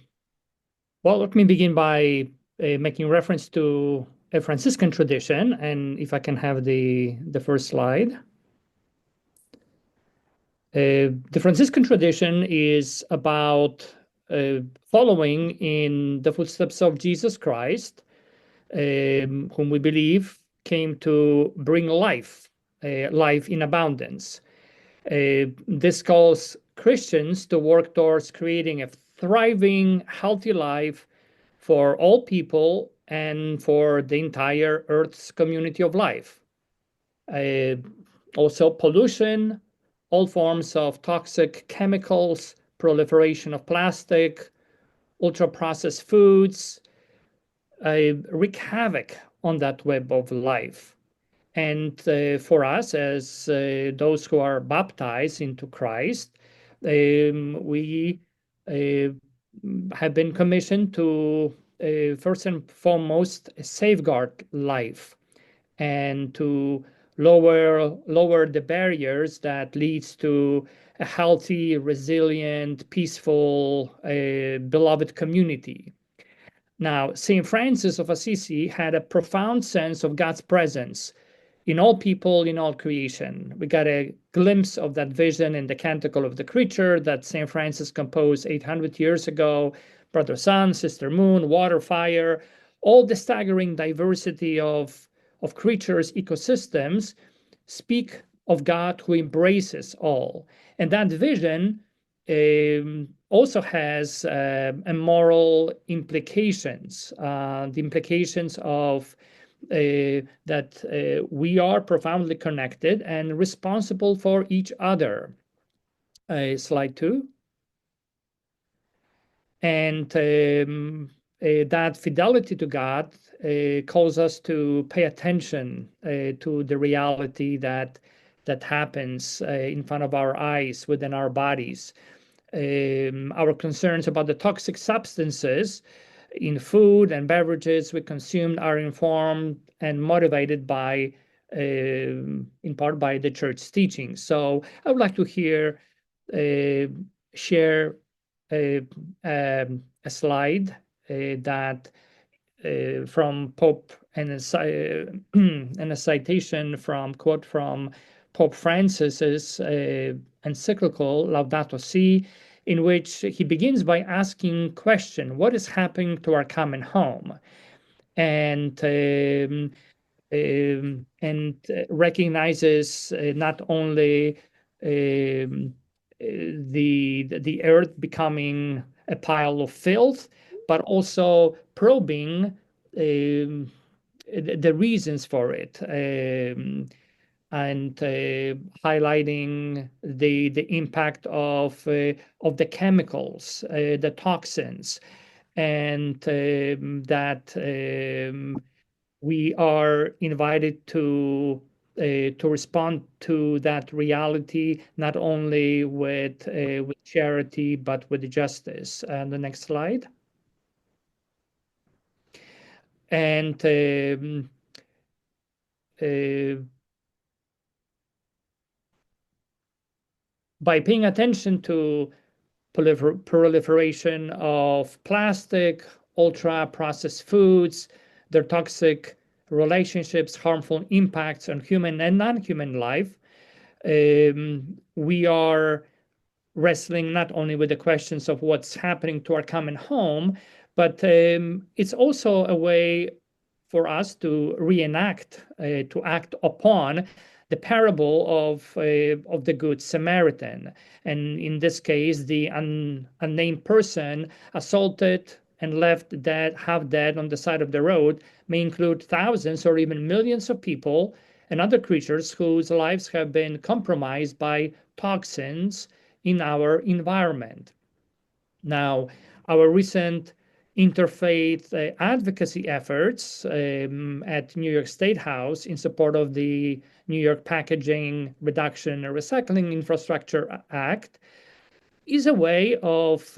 let me begin by making reference to a Franciscan tradition, and if I can have the first slide. The Franciscan tradition is about following in the footsteps of Jesus Christ, whom we believe came to bring life in abundance. This calls Christians to work towards creating a thriving, healthy life for all people and for the entire Earth's community of life. Also, pollution, all forms of toxic chemicals, proliferation of plastic, ultra-processed foods, wreak havoc on that web of life. And for us, as those who are baptized into Christ, we have been commissioned to first and foremost safeguard life and to lower the barriers that leads to a healthy, resilient, peaceful, beloved community. Now, St. Francis of Assisi had a profound sense of God's presence in all people, in all creation. We got a glimpse of that vision in the Canticle of the Creature that St. Francis composed 800 years ago. Brother Sun, Sister Moon, water, fire, all the staggering diversity of creatures, ecosystems, speak of God who embraces all. And that vision also has moral implications, the implications of that we are profoundly connected and responsible for each other. Slide 2. And that fidelity to God calls us to pay attention to the reality that happens in front of our eyes, within our bodies. Our concerns about the toxic substances in food and beverages we consume are informed and motivated by, in part, by the church's teaching. So I would like to share a slide that from Pope and a citation quote from Pope Francis's encyclical Laudato Si, in which he begins by asking question: what is happening to our common home? And recognizes not only the earth becoming a pile of filth, but also probing the reasons for it, and highlighting the impact of the chemicals, the toxins, and that we are invited to respond to that reality not only with charity but with justice. And the next slide. And by paying attention to proliferation of plastic, ultra processed foods, their toxic relationships, harmful impacts on human and non-human life, we are wrestling not only with the questions of what's happening to our common home, but it's also a way for us to reenact, to act upon the parable of the Good Samaritan. And in this case, the unnamed person assaulted and left dead, half dead on the side of the road may include thousands or even millions of people and other creatures whose lives have been compromised by toxins in our environment. Now, our recent interfaith advocacy efforts at New York State House in support of the New York Packaging Reduction and Recycling Infrastructure Act is a way of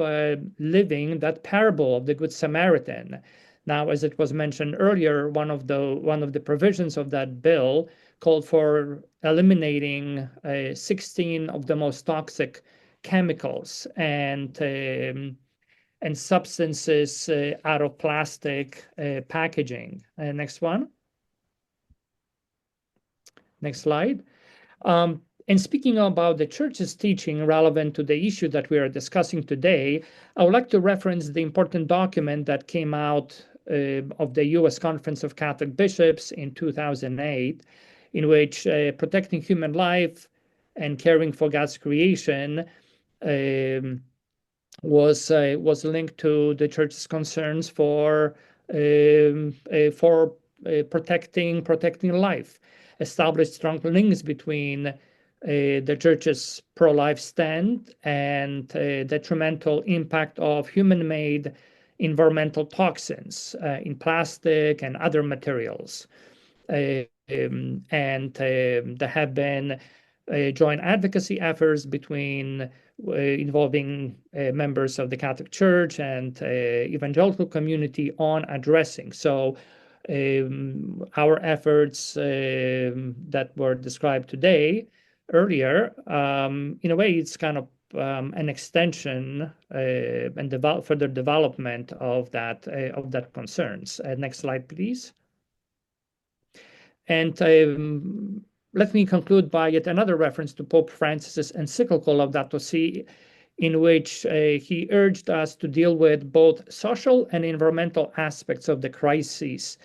living that parable of the Good Samaritan. Now, as it was mentioned earlier, one of the provisions of that bill called for eliminating 16 of the most toxic chemicals and substances out of plastic packaging. Next one. Next slide. And speaking about the church's teaching relevant to the issue that we are discussing today, I would like to reference the important document that came out of the U.S. Conference of Catholic Bishops in 2008, in which protecting human life and caring for God's creation was linked to the church's concerns for protecting life, established strong links between the church's pro-life stand and detrimental impact of human-made environmental toxins in plastic and other materials. And there have been joint advocacy efforts between involving members of the Catholic Church and evangelical community on addressing. So our efforts that were described today earlier, in a way, it's kind of an extension and further development of that concerns. Next slide, please. And let me conclude by yet another reference to Pope Francis's encyclical Laudato Si, in which he urged us to deal with both social and environmental aspects of the crises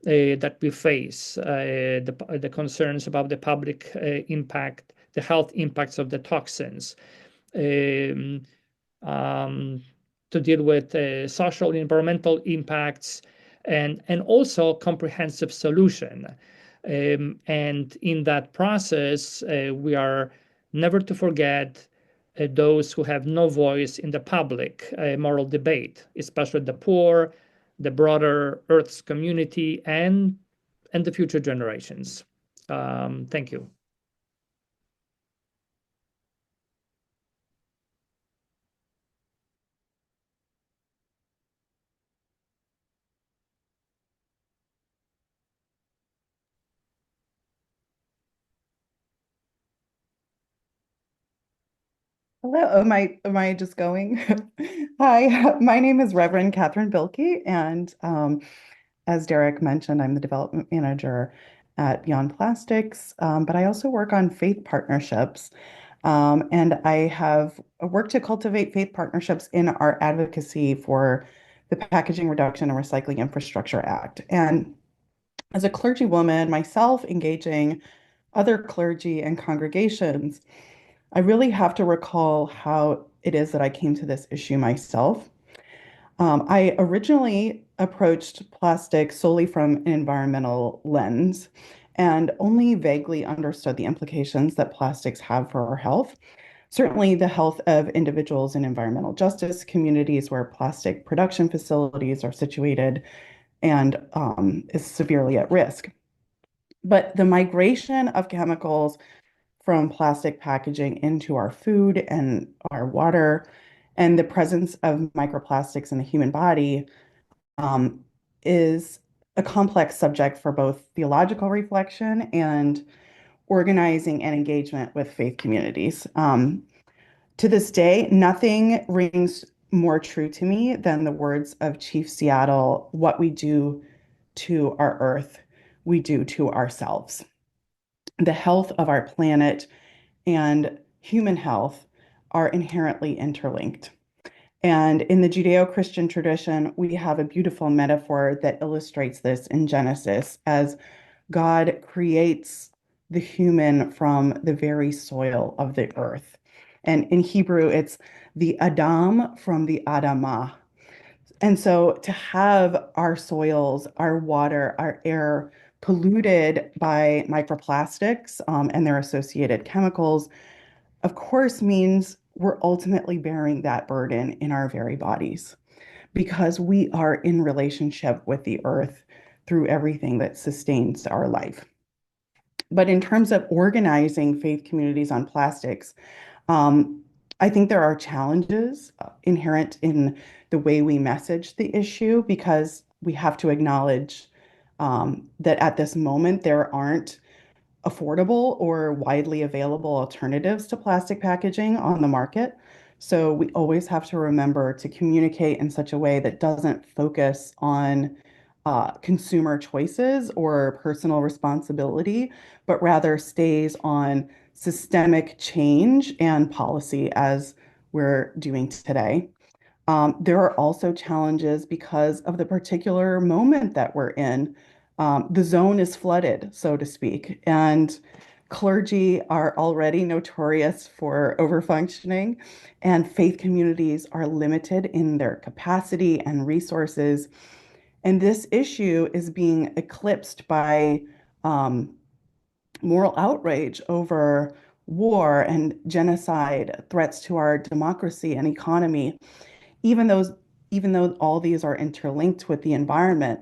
that we face, the concerns about the public impact, the health impacts of the toxins, to deal with social and environmental impacts, and also comprehensive solution. And in that process, we are never to forget those who have no voice in the public moral debate, especially the poor, the broader Earth's community, and the future generations. Thank you. Hello, am I just going? Hi, my name is Reverend Catherine Bilkey, and as Derek mentioned, I'm the development manager at Beyond Plastics, but I also work on faith partnerships, and I have worked to cultivate faith partnerships in our advocacy for the Packaging Reduction and Recycling Infrastructure Act. And as a clergy woman myself, engaging other clergy and congregations, I really have to recall how it is that I came to this issue myself. I originally approached plastic solely from an environmental lens and only vaguely understood the implications that plastics have for our health. Certainly, the health of individuals in environmental justice communities where plastic production facilities are situated and is severely at risk. But the migration of chemicals from plastic packaging into our food and our water, and the presence of microplastics in the human body um, is a complex subject for both theological reflection and organizing and engagement with faith communities. To this day, nothing rings more true to me than the words of Chief Seattle: what we do to our earth, we do to ourselves. The health of our planet and human health are inherently interlinked. And in the Judeo-Christian tradition, we have a beautiful metaphor that illustrates this in Genesis as God creates the human from the very soil of the earth. And in Hebrew, it's the Adam from the Adamah. And so to have our soils, our water, our air polluted by microplastics and their associated chemicals, of course, means we're ultimately bearing that burden in our very bodies because we are in relationship with the earth through everything that sustains our life. But in terms of organizing faith communities on plastics, I think there are challenges inherent in the way we message the issue because we have to acknowledge that at this moment there aren't affordable or widely available alternatives to plastic packaging on the market. So we always have to remember to communicate in such a way that doesn't focus on consumer choices or personal responsibility, but rather stays on systemic change and policy as we're doing today. There are also challenges because of the particular moment that we're in. The zone is flooded, so to speak, and clergy are already notorious for overfunctioning, and faith communities are limited in their capacity and resources. And this issue is being eclipsed by moral outrage over war and genocide, threats to our democracy and economy. Even those, even though all these are interlinked with the environment,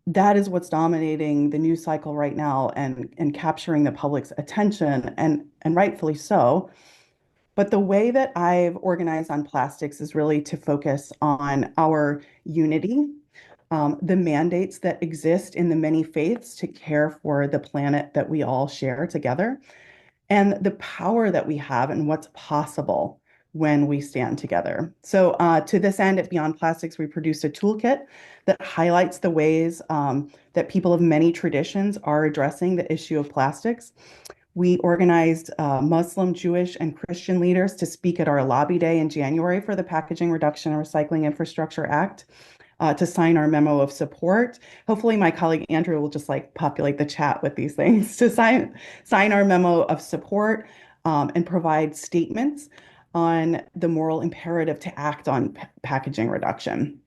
that is what's dominating the news cycle right now and capturing the public's attention, and rightfully so. But the way that I've organized on plastics is really to focus on our unity, the mandates that exist in the many faiths to care for the planet that we all share together, and the power that we have and what's possible when we stand together. So to this end, at Beyond Plastics, we produced a toolkit that highlights the ways that people of many traditions are addressing the issue of plastics. We organized Muslim, Jewish, and Christian leaders to speak at our lobby day in January for the Packaging Reduction and Recycling Infrastructure Act. To sign our memo of support. Hopefully my colleague Andrew will just like populate the chat with these things to sign our memo of support and provide statements on the moral imperative to act on packaging reduction.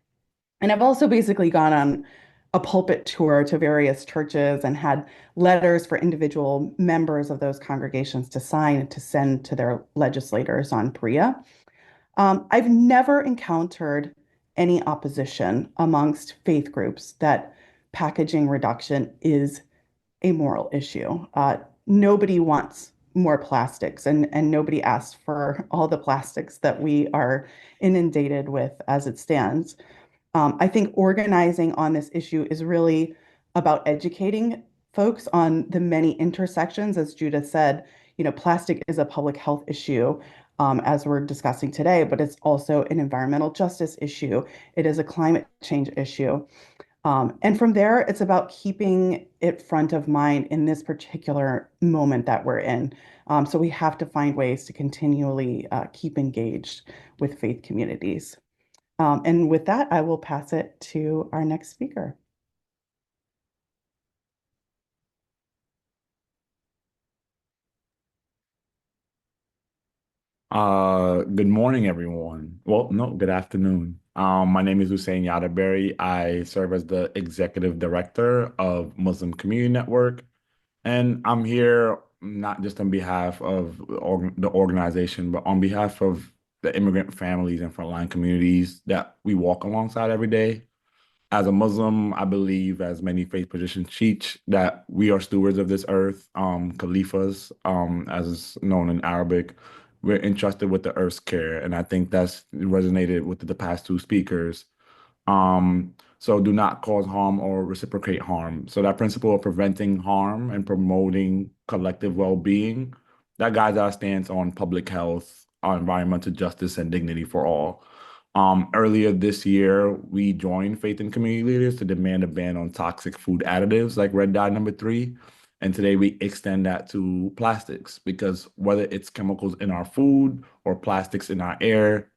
And I've also basically gone on a pulpit tour to various churches and had letters for individual members of those congregations to sign and to send to their legislators on PREA. I've never encountered any opposition amongst faith groups that packaging reduction is a moral issue. Nobody wants more plastics, and nobody asked for all the plastics that we are inundated with as it stands. I think organizing on this issue is really about educating folks on the many intersections. As Judith said, plastic is a public health issue, as we're discussing today, but it's also an environmental justice issue. It is a climate change issue. And from there, it's about keeping it front of mind in this particular moment that we're in. So we have to find ways to continually keep engaged with faith communities. And with that, I will pass it to our next speaker. Good morning, everyone. Well, no, good afternoon. My name is Hussein Yadaberry. I serve as the executive director of Muslim Community Network, and I'm here not just on behalf of the organization, but on behalf of the immigrant families and frontline communities that we walk alongside every day. As a Muslim, I believe, as many faith positions teach, that we are stewards of this earth, Khalifas, as is known in Arabic. We're entrusted with the earth's care, and I think that's resonated with the past two speakers. So do not cause harm or reciprocate harm. So that principle of preventing harm and promoting collective well-being, that guides our stance on public health, on environmental justice, and dignity for all. Earlier this year, we joined faith and community leaders to demand a ban on toxic food additives like red dye number 3. And today we extend that to plastics because whether it's chemicals in our food or plastics in our air,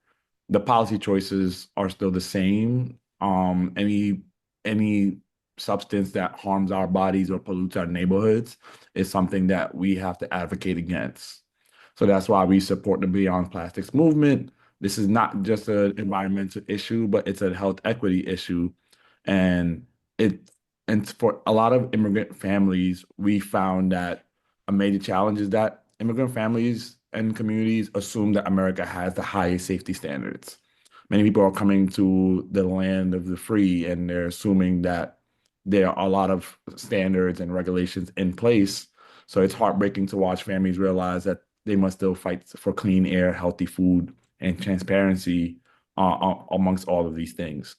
the policy choices are still the same. Any substance that harms our bodies or pollutes our neighborhoods is something that we have to advocate against. So that's why we support the Beyond Plastics movement. This is not just an environmental issue, but it's a health equity issue. And it and for a lot of immigrant families, we found that a major challenge is that immigrant families and communities assume that America has the highest safety standards. Many people are coming to the land of the free and they're assuming that there are a lot of standards and regulations in place. So it's heartbreaking to watch families realize that they must still fight for clean air, healthy food, and transparency amongst all of these things.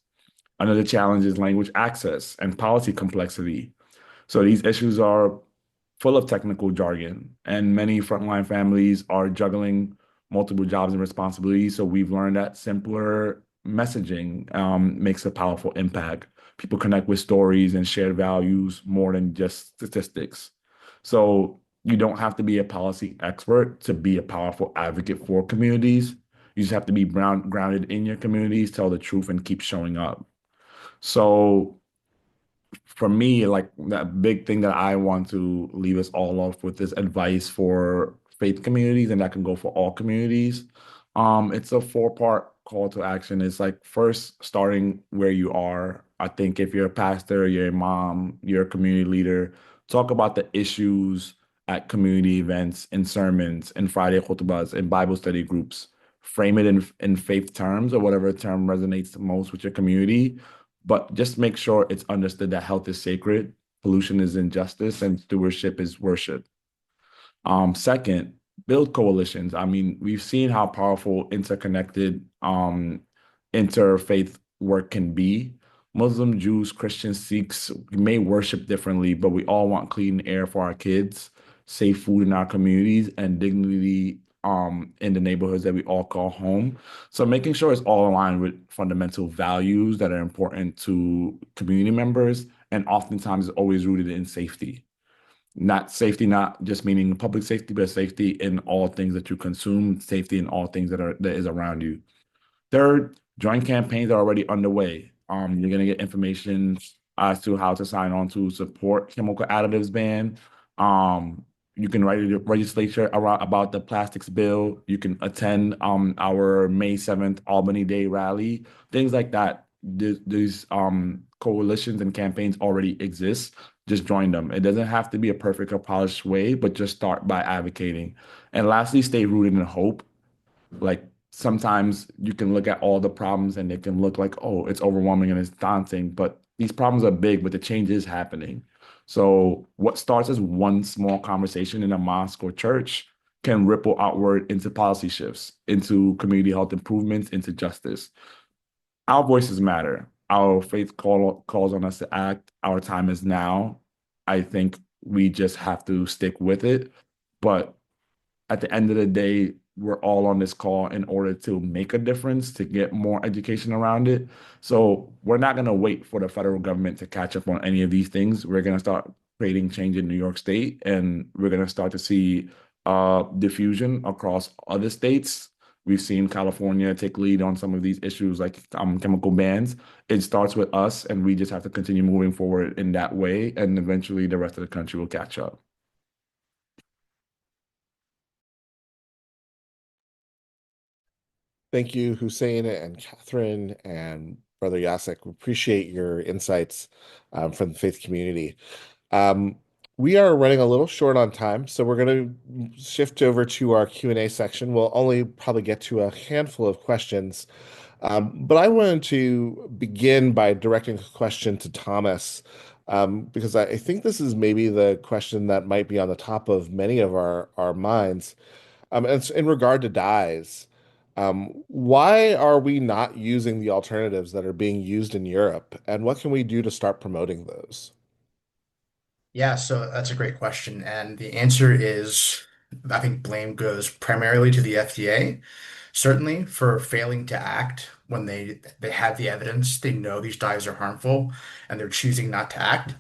Another challenge is language access and policy complexity. So these issues are full of technical jargon, and many frontline families are juggling multiple jobs and responsibilities. So we've learned that simpler messaging makes a powerful impact. People connect with stories and shared values more than just statistics. So you don't have to be a policy expert to be a powerful advocate for communities. You just have to be grounded in your communities, tell the truth, and keep showing up. So for me, like that big thing that I want to leave us all off with is advice for faith communities, and that can go for all communities. It's a four-part call to action. It's like first starting where you are. I think if you're a pastor, you're a mom, you're a community leader, talk about the issues at community events, in sermons, in Friday khutbahs, in Bible study groups. Frame it in faith terms or whatever term resonates most with your community, but just make sure it's understood that health is sacred, pollution is injustice, and stewardship is worship. Second, build coalitions. I mean, we've seen how powerful interconnected interfaith work can be. Muslim, Jews, Christians, Sikhs may worship differently, but we all want clean air for our kids, safe food in our communities, and dignity in the neighborhoods that we all call home. So making sure it's all aligned with fundamental values that are important to community members, and oftentimes always rooted in safety. Not safety, not just meaning public safety, but safety in all things that you consume, safety in all things that is around you. Third, joint campaigns are already underway. You're going to get information as to how to sign on to support chemical additives ban. You can write a legislature about the plastics bill. You can attend our May 7th Albany Day rally, things like that. These coalitions and campaigns already exist. Just join them. It doesn't have to be a perfect or polished way, but just start by advocating. And lastly, stay rooted in hope. Like sometimes you can look at all the problems and it can look like, oh, it's overwhelming and it's daunting, but these problems are big, but the change is happening. So what starts as one small conversation in a mosque or church can ripple outward into policy shifts, into community health improvements, into justice. Our voices matter. Our faith calls on us to act. Our time is now. I think we just have to stick with it. But at the end of the day, we're all on this call in order to make a difference, to get more education around it. So we're not going to wait for the federal government to catch up on any of these things. We're going to start creating change in New York State, and we're going to start to see diffusion across other states. We've seen California take lead on some of these issues like chemical bans. It starts with us, and we just have to continue moving forward in that way, and eventually the rest of the country will catch up. Thank you, Hussein and Catherine and Brother Yasek. We appreciate your insights from the faith community. Um, we are running a little short on time, so we're going to shift over to our Q&A section. We'll only probably get to a handful of questions, but I wanted to begin by directing a question to Thomas, because I think this is maybe the question that might be on the top of many of our minds. And it's in regard to dyes. Why are we not using the alternatives that are being used in Europe, and what can we do to start promoting those? Yeah, so that's a great question. And the answer is, I think blame goes primarily to the FDA, certainly for failing to act when they have the evidence, they know these dyes are harmful, and they're choosing not to act.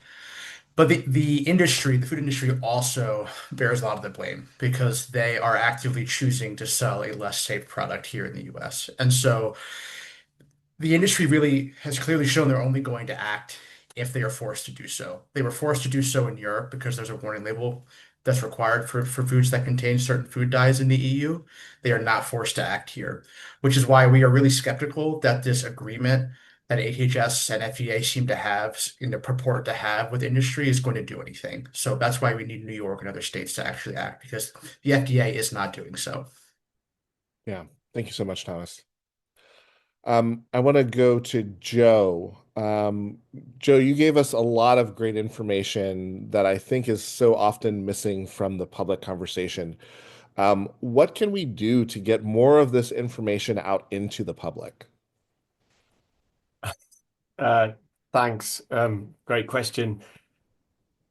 But the industry, the food industry also bears a lot of the blame because they are actively choosing to sell a less safe product here in the US. And so the industry really has clearly shown they're only going to act if they are forced to do so. They were forced to do so in Europe because there's a warning label that's required for foods that contain certain food dyes in the EU. They are not forced to act here, which is why we are really skeptical that this agreement that HHS and FDA seem to have, purport to have with industry is going to do anything. So that's why we need New York and other states to actually act because the FDA is not doing so. Yeah, thank you so much, Thomas. I want to go to Joe. Joe, you gave us a lot of great information that I think is so often missing from the public conversation. What can we do to get more of this information out into the public? Thanks. Great question.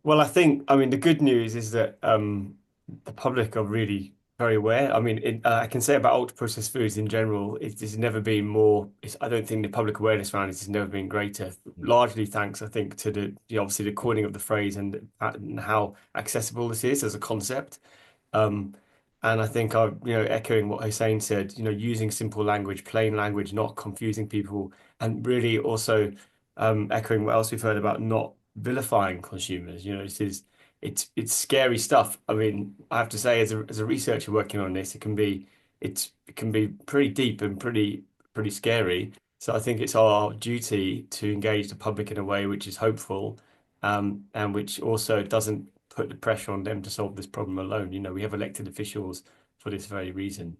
Well, I mean, the good news is that the public are really very aware. I mean, I can say about ultra-processed foods in general, it's never been more. I don't think the public awareness around it has never been greater. Largely thanks, I think, to obviously the coining of the phrase and how accessible this is as a concept. Um, and I think echoing what Hussein said, using simple language, plain language, not confusing people, and really also echoing what else we've heard about not vilifying consumers. It's scary stuff. I mean, I have to say, as a researcher working on this, it can be pretty deep and pretty scary. So I think it's our duty to engage the public in a way which is hopeful, and which also doesn't put the pressure on them to solve this problem alone. We have elected officials for this very reason.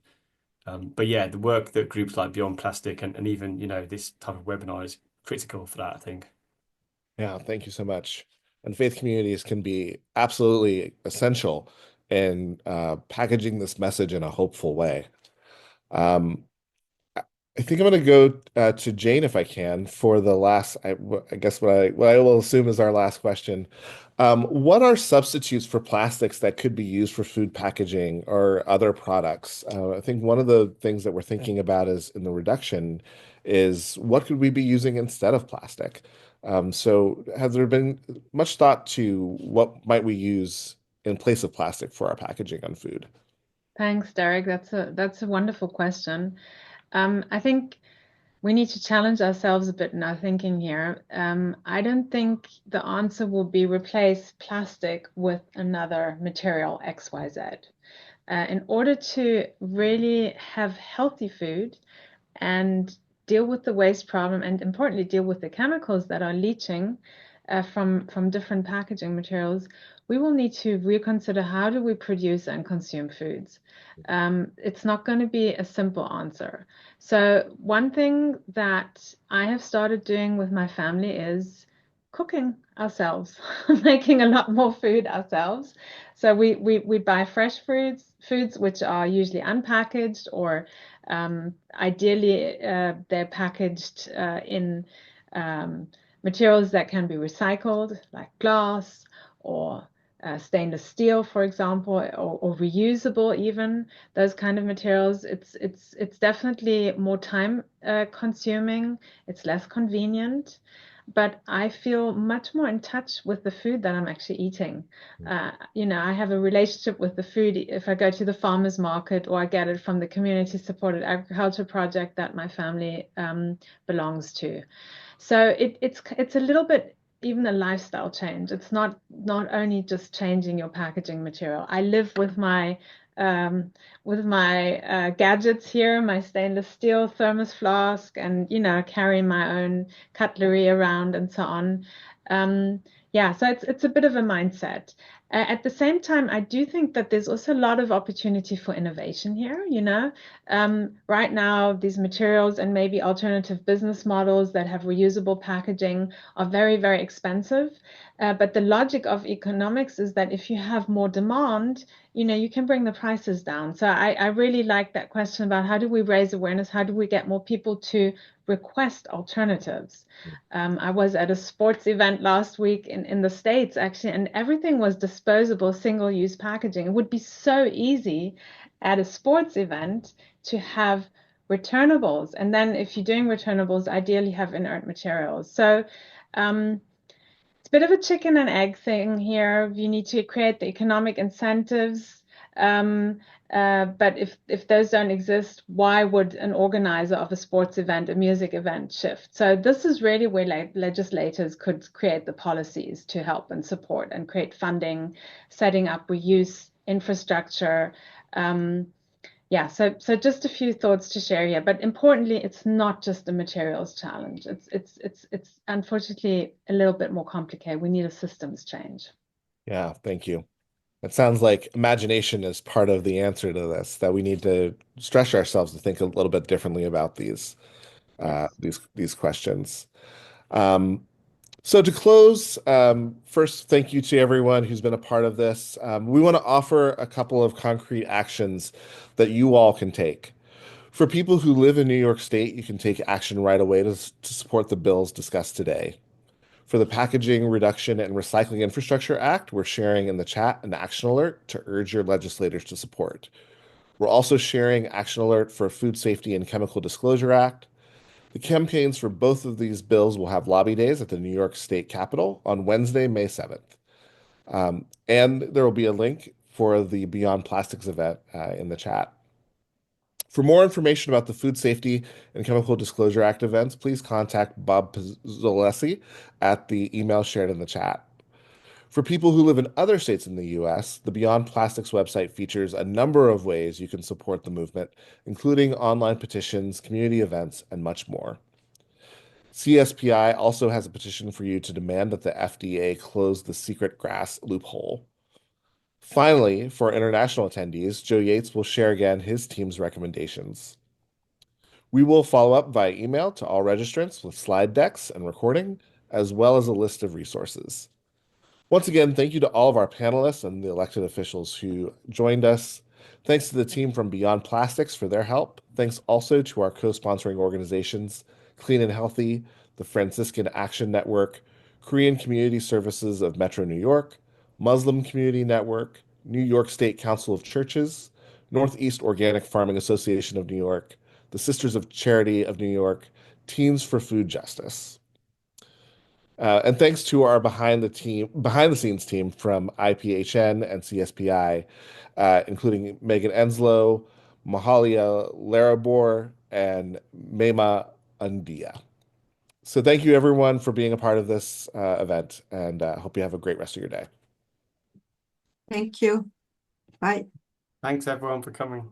But yeah, the work that groups like Beyond Plastic and even, this type of webinar is critical for that, I think. Yeah, thank you so much. And faith communities can be absolutely essential in packaging this message in a hopeful way. Um, I think I'm going to go to Jane if I can for the last, I guess what I will assume is our last question. What are substitutes for plastics that could be used for food packaging or other products? I think one of the things that we're thinking about is in the reduction is what could we be using instead of plastic? So has there been much thought to what might we use in place of plastic for our packaging on food? Thanks, Derek. That's a wonderful question. I think we need to challenge ourselves a bit in our thinking here. I don't think the answer will be replace plastic with another material XYZ. In order to really have healthy food and deal with the waste problem, and importantly, deal with the chemicals that are leaching from different packaging materials, we will need to reconsider how do we produce and consume foods. It's not going to be a simple answer. So one thing that I have started doing with my family is cooking ourselves, making a lot more food ourselves. So we buy fresh foods which are usually unpackaged or ideally they're packaged in materials that can be recycled, like glass or stainless steel, for example, or reusable even, those kind of materials. It's definitely more time consuming, it's less convenient, but I feel much more in touch with the food that I'm actually eating. I have a relationship with the food if I go to the farmer's market or I get it from the community supported agriculture project that my family belongs to. So it's a little bit even a lifestyle change. It's not only just changing your packaging material. I live with my with my gadgets here, my stainless steel thermos flask, and carry my own cutlery around and so on. Yeah, so it's a bit of a mindset. At the same time, I do think that there's also a lot of opportunity for innovation here. Right now, these materials and maybe alternative business models that have reusable packaging are very, very expensive. But the logic of economics is that if you have more demand, you can bring the prices down. So I really like that question about how do we raise awareness? How do we get more people to request alternatives? I was at a sports event last week in the States, actually, and everything was disposable, single-use packaging. It would be so easy at a sports event to have returnables. And then if you're doing returnables, ideally have inert materials. So it's a bit of a chicken and egg thing here. You need to create the economic incentives. But if those don't exist, why would an organizer of a sports event, a music event shift? So this is really where legislators could create the policies to help and support and create funding, setting up reuse infrastructure. Yeah, so just a few thoughts to share here, but importantly, it's not just a materials challenge. It's unfortunately a little bit more complicated. We need a systems change. Yeah, thank you. It sounds like imagination is part of the answer to this, that we need to stretch ourselves to think a little bit differently about Yes. these questions. So to close, first, thank you to everyone who's been a part of this. We want to offer a couple of concrete actions that you all can take. For people who live in New York State, you can take action right away to support the bills discussed today. For the Packaging Reduction and Recycling Infrastructure Act, we're sharing in the chat an action alert to urge your legislators to support. We're also sharing action alert for Food Safety and Chemical Disclosure Act. The campaigns for both of these bills will have lobby days at the New York State Capitol on Wednesday, May 7th. And there will be a link for the Beyond Plastics event in the chat. For more information about the Food Safety and Chemical Disclosure Act events, please contact Bob Pizzolesi at the email shared in the chat. For people who live in other states in the US, the Beyond Plastics website features a number of ways you can support the movement, including online petitions, community events, and much more. CSPI also has a petition for you to demand that the FDA close the secret grass loophole. Finally, for international attendees, Joe Yates will share again his team's recommendations. We will follow up via email to all registrants with slide decks and recording, as well as a list of resources. Once again, thank you to all of our panelists and the elected officials who joined us. Thanks to the team from Beyond Plastics for their help. Thanks also to our co-sponsoring organizations, Clean and Healthy, the Franciscan Action Network, Korean Community Services of Metro New York, Muslim Community Network, New York State Council of Churches, Northeast Organic Farming Association of New York, the Sisters of Charity of New York, Teens for Food Justice. And thanks to our behind the scenes team from IPHN and CSPI, including Megan Enslow, Mahalia Larabor, and Mema Undia. So thank you everyone for being a part of this event, and hope you have a great rest of your day. Thank you. Bye. Thanks everyone for coming.